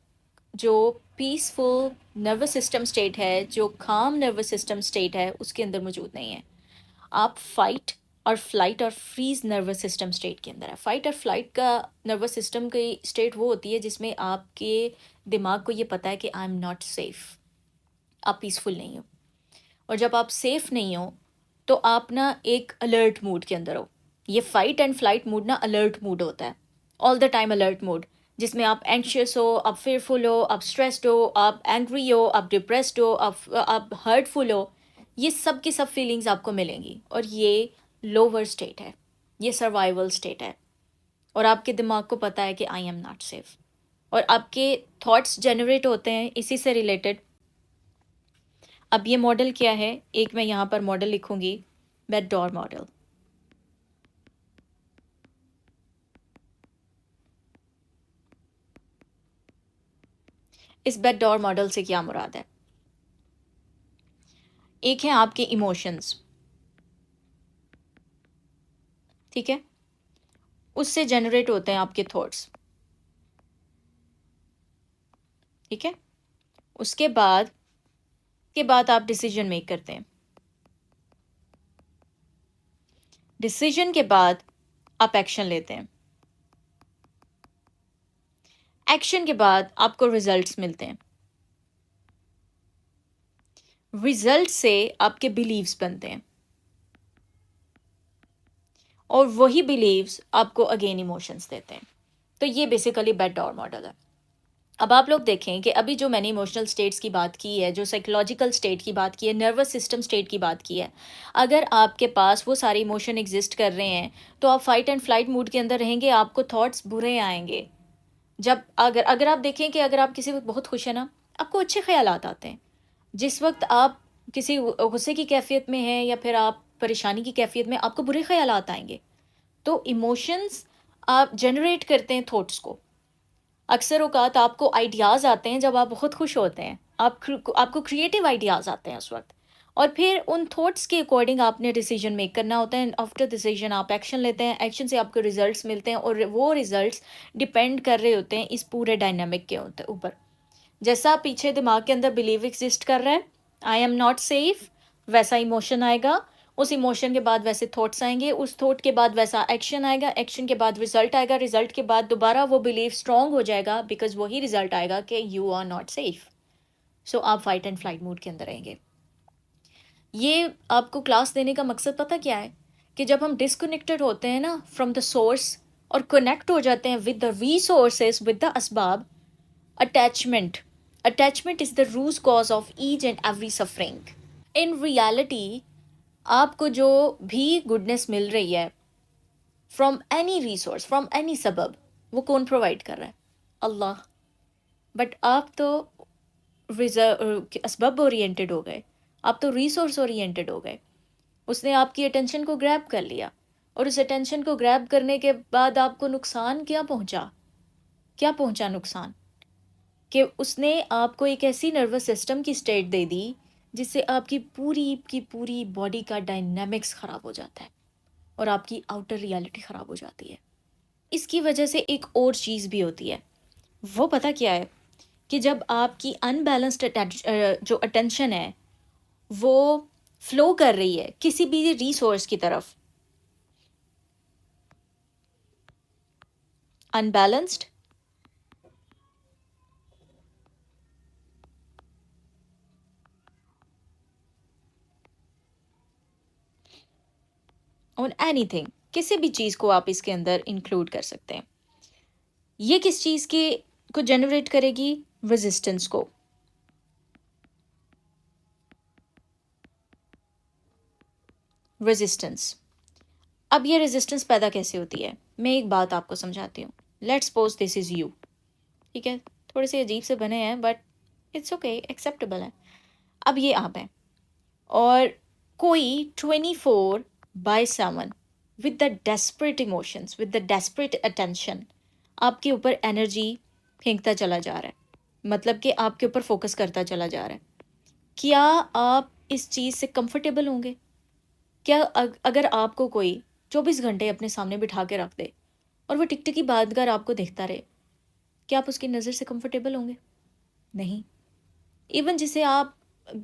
جو پیسفل نروس سسٹم اسٹیٹ ہے، جو کام نروس سسٹم اسٹیٹ ہے، اس کے اندر موجود نہیں ہے۔ آپ فائٹ اور فلائٹ اور فریز نروس سسٹم اسٹیٹ کے اندر ہے۔ فائٹ اور فلائٹ کا نروس سسٹم کی اسٹیٹ وہ ہوتی ہے جس میں آپ کے دماغ کو یہ پتہ ہے کہ آئی ایم ناٹ سیف، آپ پیسفل نہیں ہو، اور جب آپ سیف نہیں ہو تو آپ نا ایک الرٹ موڈ کے اندر ہو۔ یہ فائٹ اینڈ فلائٹ موڈ نا الرٹ موڈ ہوتا ہے، آل دا ٹائم الرٹ موڈ، جس میں آپ اینکشیس ہو، آپ فیئرفل ہو، آپ اسٹریسڈ ہو، آپ اینگری ہو، آپ ڈپریسڈ ہو، آپ ہرٹفل ہو، یہ سب کی سب فیلنگز آپ کو ملیں گی، اور یہ لوور اسٹیٹ ہے، یہ سروائیول اسٹیٹ ہے، اور آپ کے دماغ کو پتہ ہے کہ آئی ایم ناٹ سیف، اور آپ کے تھاٹس جنریٹ ہوتے ہیں اسی سے ریلیٹڈ۔ اب یہ ماڈل کیا ہے؟ ایک میں یہاں پر ماڈل لکھوں گی، بیڈ ڈور ماڈل۔ اس بیڈ ڈور ماڈل سے کیا مراد ہے؟ ایک ہے آپ کے ایموشنز، ٹھیک ہے، اس سے جنریٹ ہوتے ہیں آپ کے تھاٹس، ٹھیک ہے، اس کے بعد آپ ڈیسیجن میک کرتے ہیں، ڈیسیجن کے بعد آپ ایکشن لیتے ہیں، ایکشن کے بعد آپ کو ریزلٹس ملتے ہیں، ریزلٹ سے آپ کے بلیوز بنتے ہیں، اور وہی بلیوز آپ کو اگین ایموشنس دیتے ہیں۔ تو یہ بیسیکلی بیڈ ڈور ماڈل ہے۔ اب آپ لوگ دیکھیں کہ ابھی جو میں نے ایموشنل اسٹیٹس کی بات کی ہے، جو سائیکولوجیکل اسٹیٹ کی بات کی ہے، نروس سسٹم اسٹیٹ کی بات کی ہے، اگر آپ کے پاس وہ سارے ایموشن ایگزسٹ کر رہے ہیں تو آپ فائٹ اینڈ فلائٹ موڈ کے اندر رہیں گے، آپ کو تھاٹس برے آئیں گے۔ جب اگر آپ دیکھیں کہ اگر آپ کسی وقت بہت خوش ہیں نا، آپ کو اچھے خیالات آتے ہیں۔ جس وقت آپ کسی غصے کی کیفیت میں ہیں یا پھر آپ پریشانی کی کیفیت میں، آپ کو برے خیالات آئیں گے۔ تو ایموشنز آپ جنریٹ کرتے ہیں تھاٹس کو۔ اکثر اوقات آپ کو آئیڈیاز آتے ہیں جب آپ بہت خوش ہوتے ہیں، آپ کو کریٹیو آئیڈیاز آتے ہیں اس وقت، اور پھر ان تھاٹس کے اکارڈنگ آپ نے ڈیسیجن میک کرنا ہوتا ہے۔ آفٹر ڈیسیجن آپ ایکشن لیتے ہیں، ایکشن سے آپ کو ریزلٹس ملتے ہیں، اور وہ ریزلٹس ڈپینڈ کر رہے ہوتے ہیں اس پورے ڈائنامک کے اوپر۔ جیسا پیچھے دماغ کے اندر بلیو ایگزسٹ کر رہا ہے، آئی ایم ناٹ سیف، ویسا ایموشن آئے گا، اس ایموشن کے بعد ویسے تھاٹس آئیں گے، اس تھاٹ کے بعد ویسا ایکشن آئے گا، ایکشن کے بعد ریزلٹ آئے گا، ریزلٹ کے بعد دوبارہ وہ بلیو اسٹرانگ ہو جائے گا، بیکاز وہی ریزلٹ آئے گا کہ یو آر ناٹ سیف، سو آپ فائٹ اینڈ فلائٹ موڈ کے اندر رہیں گے۔ یہ آپ کو کلاس دینے کا مقصد پتہ کیا ہے؟ کہ جب ہم ڈسکنیکٹڈ ہوتے ہیں نا فرام دا سورس اور کنیکٹ ہو جاتے ہیں with the resources, with the اسباب، attachment is the root cause of each and every suffering. In reality آپ کو جو بھی گڈنس مل رہی ہے from any resource, from any سبب، وہ کون پرووائڈ کر رہا ہے؟ اللہ۔ بٹ آپ تو اسباب اورینٹڈ ہو گئے، آپ تو ریسورس اورینٹڈ ہو گئے۔ اس نے آپ کی اٹینشن کو گریب کر لیا، اور اس اٹینشن کو گریب کرنے کے بعد آپ کو نقصان کیا پہنچا نقصان؟ کہ اس نے آپ کو ایک ایسی نروس سسٹم کی اسٹیٹ دے دی جس سے آپ کی پوری باڈی کا ڈائنامکس خراب ہو جاتا ہے، اور آپ کی آؤٹر ریالٹی خراب ہو جاتی ہے۔ اس کی وجہ سے ایک اور چیز بھی ہوتی ہے، وہ پتہ کیا ہے؟ کہ جب آپ کی ان بیلنسڈ جو اٹینشن ہے وہ فلو کر رہی ہے کسی بھی ریسورس کی طرف، unbalanced on anything، کسی بھی چیز کو آپ اس کے اندر انکلوڈ کر سکتے ہیں۔ یہ کس چیز کو جنریٹ کرے گی؟ ریزسٹنس کو۔ ریزسٹنس، اب یہ ریزسٹنس پیدا کیسے ہوتی ہے؟ میں ایک بات آپ کو سمجھاتی ہوں۔ Let's suppose this is you, ٹھیک ہے، تھوڑے سے عجیب سے بنے ہیں بٹ اٹس اوکے، ایکسیپٹیبل ہے۔ اب یہ آپ ہیں، اور کوئی 24/7 with the desperate emotions, with the desperate attention آپ کے اوپر انرجی پھینکتا چلا جا رہا ہے، مطلب کہ آپ کے اوپر فوکس کرتا چلا جا رہا ہے۔ کیا آپ اس چیز سے کمفرٹیبل ہوں گے؟ کیا اگر آپ کو کوئی 24 گھنٹے اپنے سامنے بٹھا کے رکھ دے اور وہ ٹک ٹکی بازگر آپ کو دیکھتا رہے، کیا آپ اس کی نظر سے کمفرٹیبل ہوں گے؟ نہیں۔ ایون جسے آپ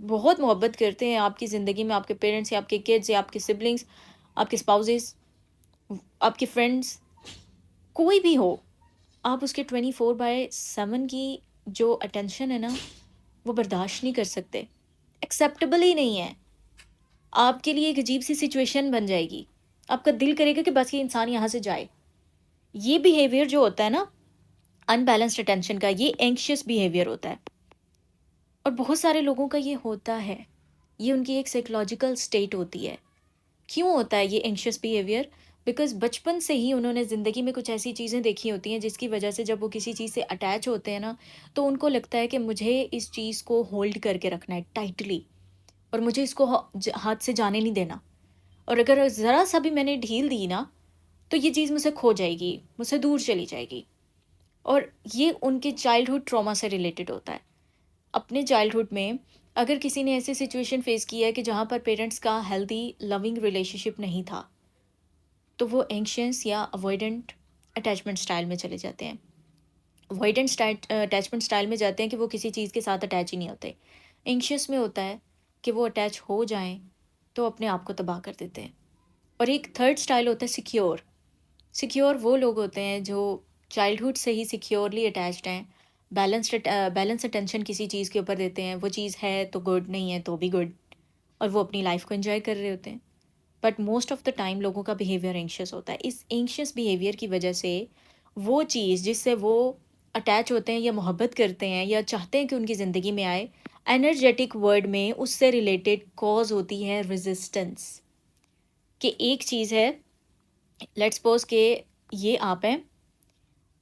بہت محبت کرتے ہیں آپ کی زندگی میں، آپ کے پیرنٹس یا آپ کے کڈز یا آپ کے سبلنگس، آپ کے اسپاؤزز، آپ کے فرینڈس، کوئی بھی ہو، آپ اس کے 24/7 کی جو اٹینشن ہے نا وہ برداشت نہیں کر سکتے، ایکسیپٹیبل ہی نہیں ہے۔ آپ کے لیے ایک عجیب سی سچویشن بن جائے گی، آپ کا دل کرے گا کہ بس یہ انسان یہاں سے جائے۔ یہ بیہیویئر جو ہوتا ہے نا ان بیلنسڈ اٹینشن کا، یہ اینکشیس بیہیویئر ہوتا ہے، اور بہت سارے لوگوں کا یہ ہوتا ہے، یہ ان کی ایک سائیکولوجیکل اسٹیٹ ہوتی ہے۔ کیوں ہوتا ہے یہ اینکشیس بیہیویئر؟ بیکاز بچپن سے ہی انہوں نے زندگی میں کچھ ایسی چیزیں دیکھی ہوتی ہیں جس کی وجہ سے جب وہ کسی چیز سے اٹیچ ہوتے ہیں نا تو ان کو لگتا ہے کہ مجھے اس چیز کو ہولڈ کر کے رکھنا ہے ٹائٹلی، اور مجھے اس کو ہاتھ سے جانے نہیں دینا، اور اگر ذرا سا بھی میں نے ڈھیل دی نا تو یہ چیز مجھ سے کھو جائے گی، مجھ سے دور چلی جائے گی۔ اور یہ ان کے چائلڈہڈ ٹراما سے ریلیٹڈ ہوتا ہے. اپنے چائلڈہڈ میں اگر کسی نے ایسی سچویشن فیس کی ہے کہ جہاں پر پیرنٹس کا ہیلدی لونگ ریلیشن شپ نہیں تھا، تو وہ اینکشیس یا اوائڈنٹ اٹیچمنٹ اسٹائل میں چلے جاتے ہیں. اوائڈنٹ اٹیچمنٹ اسٹائل میں جاتے ہیں کہ وہ کسی چیز کے ساتھ اٹیچ ہی نہیں ہوتے. اینکشیس میں ہوتا ہے کہ وہ اٹیچ ہو جائیں تو اپنے آپ کو تباہ کر دیتے ہیں. اور ایک تھرڈ اسٹائل ہوتا ہے سیکیور. سیکیور وہ لوگ ہوتے ہیں جو چائلڈہڈ سے ہی سیکیورلی اٹیچڈ ہیں، بیلنس اٹینشن کسی چیز کے اوپر دیتے ہیں. وہ چیز ہے تو گڈ، نہیں ہے تو بھی گڈ، اور وہ اپنی لائف کو انجوائے کر رہے ہوتے ہیں. But most of the time لوگوں کا بیہیویئر اینکشیس ہوتا ہے. اس اینکشیس بیہیویئر کی وجہ سے وہ چیز جس سے وہ اٹیچ ہوتے ہیں یا محبت کرتے ہیں یا چاہتے ہیں کہ ان کی زندگی میں آئے، انرجیٹک ورڈ میں اس سے ریلیٹڈ کاز ہوتی ہے ریزسٹنس. کہ ایک چیز ہے، لیٹ سپوز کہ یہ آپ ہیں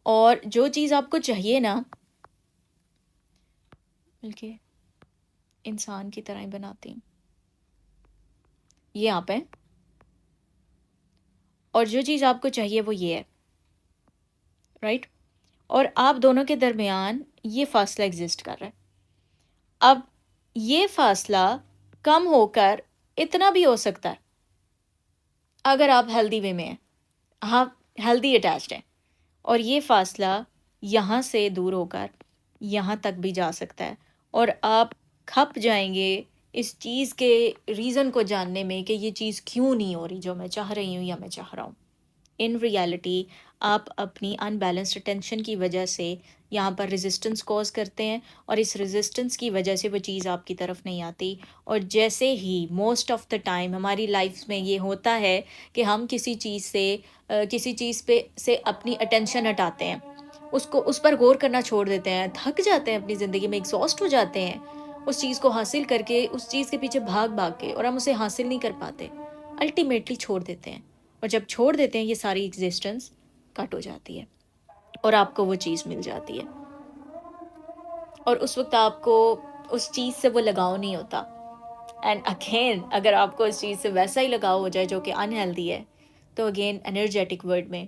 اور جو چیز آپ کو چاہیے نا، بلکہ انسان کی طرح ہی بناتی ہوں، یہ آپ ہیں اور جو چیز آپ کو چاہیے وہ یہ ہے، رائٹ؟ اور آپ دونوں کے درمیان یہ فاصلہ ایگزسٹ کر رہا ہے. اب یہ فاصلہ کم ہو کر اتنا بھی ہو سکتا ہے اگر آپ ہیلدی وے میں ہیں، آپ ہیلدی اٹیچڈ ہیں، اور یہ فاصلہ یہاں سے دور ہو کر یہاں تک بھی جا سکتا ہے، اور آپ کھپ جائیں گے اس چیز کے ریزن کو جاننے میں کہ یہ چیز کیوں نہیں ہو رہی جو میں چاہ رہی ہوں یا میں چاہ رہا ہوں. ان ریالٹی آپ اپنی ان بیلنسڈ اٹینشن کی وجہ سے یہاں پر ریزسٹنس کوز کرتے ہیں، اور اس ریزسٹنس کی وجہ سے وہ چیز آپ کی طرف نہیں آتی. اور جیسے ہی موسٹ آف دا ٹائم ہماری لائف میں یہ ہوتا ہے کہ ہم کسی چیز پہ سے اپنی اٹینشن ہٹاتے ہیں، اس پر غور کرنا چھوڑ دیتے ہیں، تھک جاتے ہیں اپنی زندگی میں، ایگزاسٹ ہو جاتے ہیں اس چیز کو حاصل کر کے، اس چیز کے پیچھے بھاگ کے، اور ہم اسے حاصل نہیں کر پاتے، الٹیمیٹلی چھوڑ دیتے ہیں. اور جب چھوڑ دیتے ہیں یہ ساری ایگزسٹنس کٹ ہو جاتی ہے اور آپ کو وہ چیز مل جاتی ہے، اور اس وقت آپ کو اس چیز سے وہ لگاؤ نہیں ہوتا. اینڈ اگین اگر آپ کو اس چیز سے ویسا ہی لگاؤ ہو جائے جو کہ انہیلدی ہے، تو اگین انرجیٹک ورڈ میں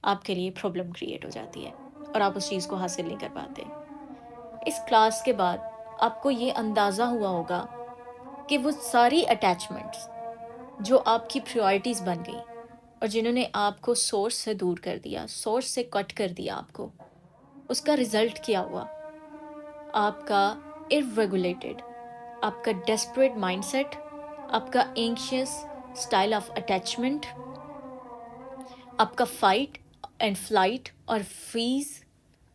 آپ کے لیے پرابلم کریٹ ہو جاتی ہے اور آپ اس چیز کو حاصل نہیں کر پاتے. اس کلاس کے بعد آپ کو یہ اندازہ ہوا ہوگا کہ وہ ساری اٹیچمنٹس جو آپ کی پریورٹیز بن گئی اور جنہوں نے آپ کو سورس سے دور کر دیا، سورس سے کٹ کر دیا آپ کو، اس کا رزلٹ کیا ہوا؟ آپ کا ارریگولیٹڈ، آپ کا ڈیسپریٹ مائنڈ سیٹ، آپ کا اینکشیس اسٹائل آف اٹیچمنٹ، آپ کا فائٹ اینڈ فلائٹ اور freeze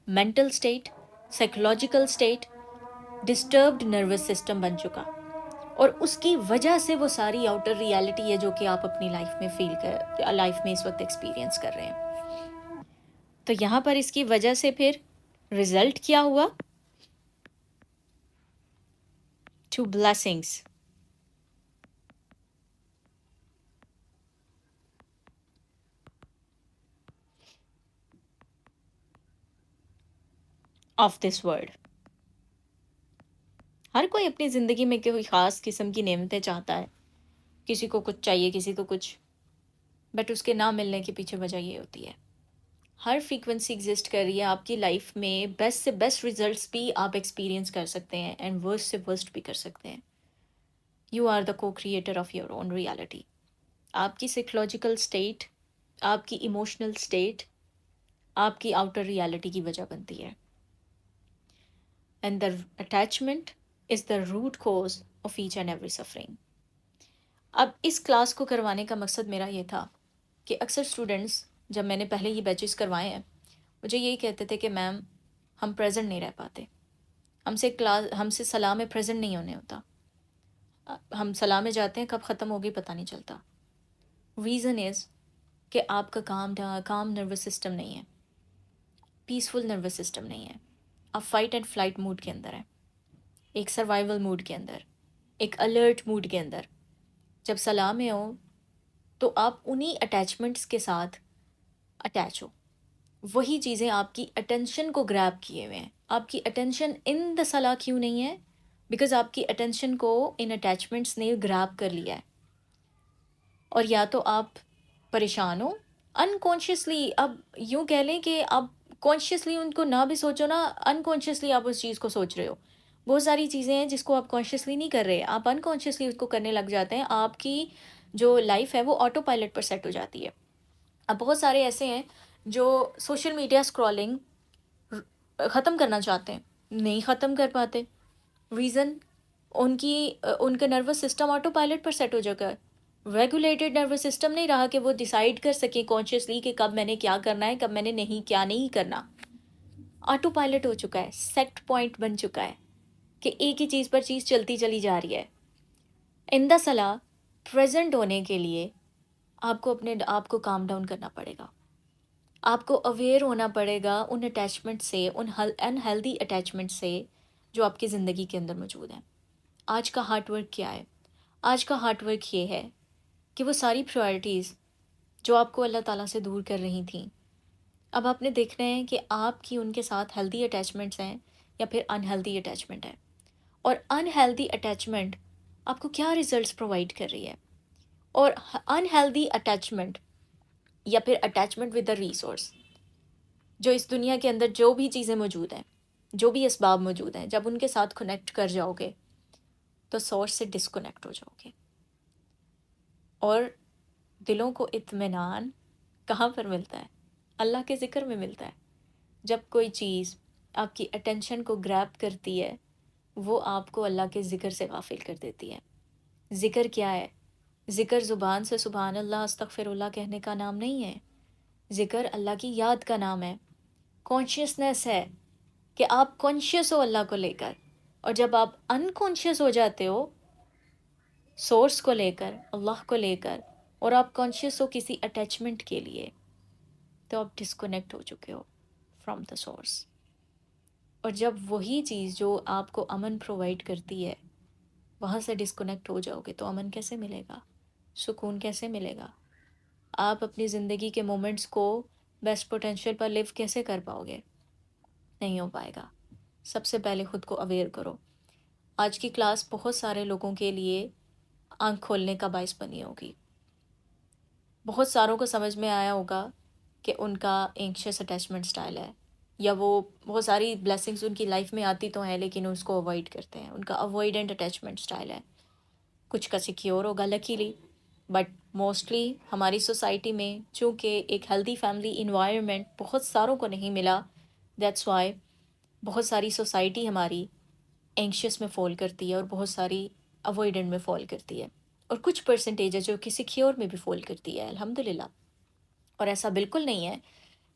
mental state, psychological state, disturbed nervous system بن چکا. اور اس کی وجہ سے وہ ساری آؤٹر ریالٹی ہے جو کہ آپ اپنی لائف میں اس وقت ایکسپیرینس کر رہے ہیں. تو یہاں پر اس کی وجہ سے پھر رزلٹ کیا ہوا؟ 2 blessings. Of this world. ہر کوئی اپنی زندگی میں کوئی خاص قسم کی نعمتیں چاہتا ہے، کسی کو کچھ چاہیے، کسی کو کچھ، بٹ اس کے نہ ملنے کے پیچھے وجہ یہ ہوتی ہے ہر فریکوینسی ایگزسٹ کر رہی ہے آپ کی لائف میں. بیسٹ سے بیسٹ ریزلٹس بھی آپ ایکسپیرینس کر سکتے ہیں اینڈ ورسٹ سے ورسٹ بھی کر سکتے ہیں. یو آر دا کو creator of your own reality. آپ کی سائیکولوجیکل اسٹیٹ، آپ کی ایموشنل اسٹیٹ آپ کی آؤٹر ریالٹی کی وجہ بنتی ہے. And the attachment is the root cause of each and every suffering. اب اس کلاس کو کروانے کا مقصد میرا یہ تھا کہ اکثر اسٹوڈنٹس، جب میں نے پہلے یہ بیچز کروائے ہیں، مجھے یہی کہتے تھے کہ میم ہم پریزنٹ نہیں رہ پاتے، ہم سے صلاح میں پریزنٹ نہیں ہونے ہوتا، ہم صلاح میں جاتے ہیں کب ختم ہوگی پتہ نہیں چلتا. ریزن از کہ آپ کا کام نروس سسٹم نہیں ہے، پیسفل نروس سسٹم نہیں ہے. آپ فائٹ اینڈ فلائٹ موڈ کے اندر ہیں، ایک سروائیول موڈ کے اندر، ایک الرٹ موڈ کے اندر. جب صلاح میں ہو تو آپ انہی اٹیچمنٹس کے ساتھ اٹیچ ہو، وہی چیزیں آپ کی اٹینشن کو گریب کیے ہوئے ہیں. آپ کی اٹینشن ان دا صلاح کیوں نہیں ہے؟ بیکاز آپ کی اٹینشن کو ان اٹیچمنٹس نے گریب کر لیا ہے. اور یا تو آپ پریشان ہو انکانشیسلی، اب یوں کہہ لیں کہ اب کانشیسلی ان کو نہ بھی سوچو نا، انکانشیسلی آپ اس چیز کو سوچ رہے ہو. بہت ساری چیزیں ہیں جس کو آپ کانشیسلی نہیں کر رہے، آپ انکانشیسلی اس کو کرنے لگ جاتے ہیں. آپ کی جو لائف ہے وہ آٹو پائلٹ پر سیٹ ہو جاتی ہے. اب بہت سارے ایسے ہیں جو سوشل میڈیا اسکرولنگ ختم کرنا چاہتے ہیں، نہیں ختم کر پاتے. ریزن ان کا نروس سسٹم آٹو پائلٹ پر سیٹ ہو چکا ہے. ریگولیٹڈ نروس سسٹم نہیں رہا کہ وہ ڈیسائیڈ کر سکیں کانشیسلی کہ کب میں نے کیا کرنا ہے، کب میں نے کیا نہیں کرنا. آٹو پائلٹ ہو چکا ہے، سیٹ پوائنٹ بن چکا ہے کہ ایک ہی چیز پر چیز چلتی چلی جا رہی ہے. ان صلاح پریزنٹ ہونے کے لیے آپ کو اپنے آپ کو کام ڈاؤن کرنا پڑے گا. آپ کو اویئر ہونا پڑے گا ان اٹیچمنٹ سے، ان انہیلدی اٹیچمنٹ سے جو آپ کی زندگی کے اندر موجود ہیں. آج کا ہارڈ ورک کیا ہے؟ آج کا ہارڈ ورک یہ ہے کہ وہ ساری پرائرٹیز جو آپ کو اللہ تعالیٰ سے دور کر رہی تھیں، اب آپ نے دیکھنا ہے کہ آپ کی ان کے ساتھ ہیلدی اٹیچمنٹس ہیں یا پھر انہیلدی اٹیچمنٹ ہے. اور انہیلدی اٹیچمنٹ آپ کو کیا ریزلٹس پرووائڈ کر رہی ہے، اور انہیلدی اٹیچمنٹ یا پھر اٹیچمنٹ ود دا ریسورس، جو اس دنیا کے اندر جو بھی چیزیں موجود ہیں، جو بھی اسباب موجود ہیں، جب ان کے ساتھ کنیکٹ کر جاؤ گے تو سورس سے ڈسکنیکٹ ہو جاؤ گے. اور دلوں کو اطمینان کہاں پر ملتا ہے؟ اللہ کے ذکر میں ملتا ہے. جب کوئی چیز آپ کی اٹینشن کو گریب کرتی ہے، وہ آپ کو اللہ کے ذکر سے غافل کر دیتی ہے. ذکر کیا ہے؟ ذکر زبان سے سبحان اللہ استغفر اللہ کہنے کا نام نہیں ہے. ذکر اللہ کی یاد کا نام ہے، کانشیسنس ہے کہ آپ کانشیس ہو اللہ کو لے کر. اور جب آپ انکانشیس ہو جاتے ہو سورس کو لے کر، اللہ کو لے کر، اور آپ کانشیس ہو کسی اٹیچمنٹ کے لیے، تو آپ ڈسکنیکٹ ہو چکے ہو فرام دا سورس. اور جب وہی چیز جو آپ کو امن پرووائڈ کرتی ہے وہاں سے ڈسکنیکٹ ہو جاؤ گے تو امن کیسے ملے گا؟ سکون کیسے ملے گا؟ آپ اپنی زندگی کے مومنٹس کو بیسٹ پوٹینشیل پر لیو کیسے کر پاؤ گے؟ نہیں ہو پائے گا. سب سے پہلے خود کو اویئر کرو. آج کی کلاس بہت سارے لوگوں کے لیے آنکھ کھولنے کا باعث بنی ہوگی. بہت ساروں کو سمجھ میں آیا ہوگا کہ ان کا اینکشیس اٹیچمنٹ سٹائل ہے، یا وہ بہت ساری بلیسنگز ان کی لائف میں آتی تو ہیں لیکن اس کو اوائڈ کرتے ہیں. ان کا اوائڈنٹ اٹیچمنٹ سٹائل ہے. کچھ کا سیکیور ہوگا لکیلی، بٹ موسٹلی ہماری سوسائٹی میں چونکہ ایک ہیلدی فیملی انوائرمنٹ بہت ساروں کو نہیں ملا، دیٹس وائی بہت ساری سوسائٹی ہماری اینکشیس میں فال کرتی ہے اور بہت ساری اوائڈنٹ میں فال کرتی ہے. اور کچھ پرسنٹیج ہے جو کہ سیکیور میں بھی فال کرتی ہے الحمدللہ. اور ایسا بالکل نہیں ہے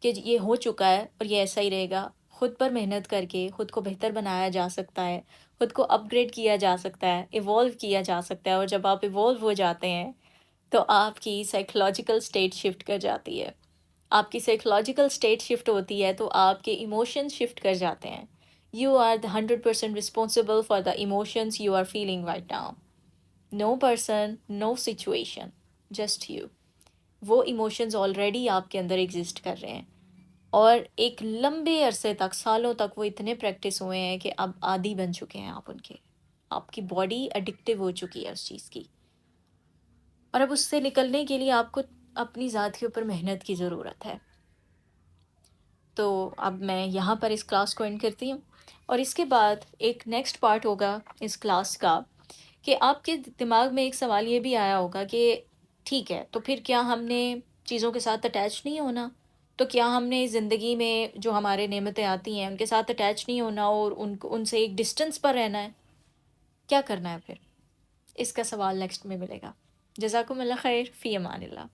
کہ یہ ہو چکا ہے اور یہ ایسا ہی رہے گا. خود پر محنت کر کے خود کو بہتر بنایا جا سکتا ہے، خود کو اپ گریڈ کیا جا سکتا ہے، ایوالو کیا جا سکتا ہے. اور جب آپ ایوالو ہو جاتے ہیں تو آپ کی سائیکولوجیکل سٹیٹ شفٹ کر جاتی ہے. آپ کی سائیکولوجیکل سٹیٹ شفٹ ہوتی ہے تو آپ کے ایموشنز شفٹ کر جاتے ہیں. You are the 100% responsible for the emotions you are feeling right now. No person, no situation, just you. وہ ایموشنز آلریڈی آپ کے اندر ایگزسٹ کر رہے ہیں، اور ایک لمبے عرصے تک، سالوں تک وہ اتنے پریکٹس ہوئے ہیں کہ اب عادی بن چکے ہیں آپ ان کے. آپ کی باڈی ایڈکٹیو ہو چکی ہے اس چیز کی. اور اب اس سے نکلنے کے لیے آپ کو اپنی ذات کے اوپر محنت کی ضرورت ہے. تو اب میں یہاں پر اس کلاس کو اینڈ کرتی ہوں، اور اس کے بعد ایک نیکسٹ پارٹ ہوگا اس کلاس کا کہ آپ کے دماغ میں ایک سوال یہ بھی آیا ہوگا کہ ٹھیک ہے تو پھر کیا ہم نے چیزوں کے ساتھ اٹیچ نہیں ہونا؟ تو کیا ہم نے زندگی میں جو ہمارے نعمتیں آتی ہیں ان کے ساتھ اٹیچ نہیں ہونا اور ان سے ایک ڈسٹنس پر رہنا ہے؟ کیا کرنا ہے پھر؟ اس کا سوال نیکسٹ میں ملے گا. جزاکم اللہ خیر، فی امان اللہ.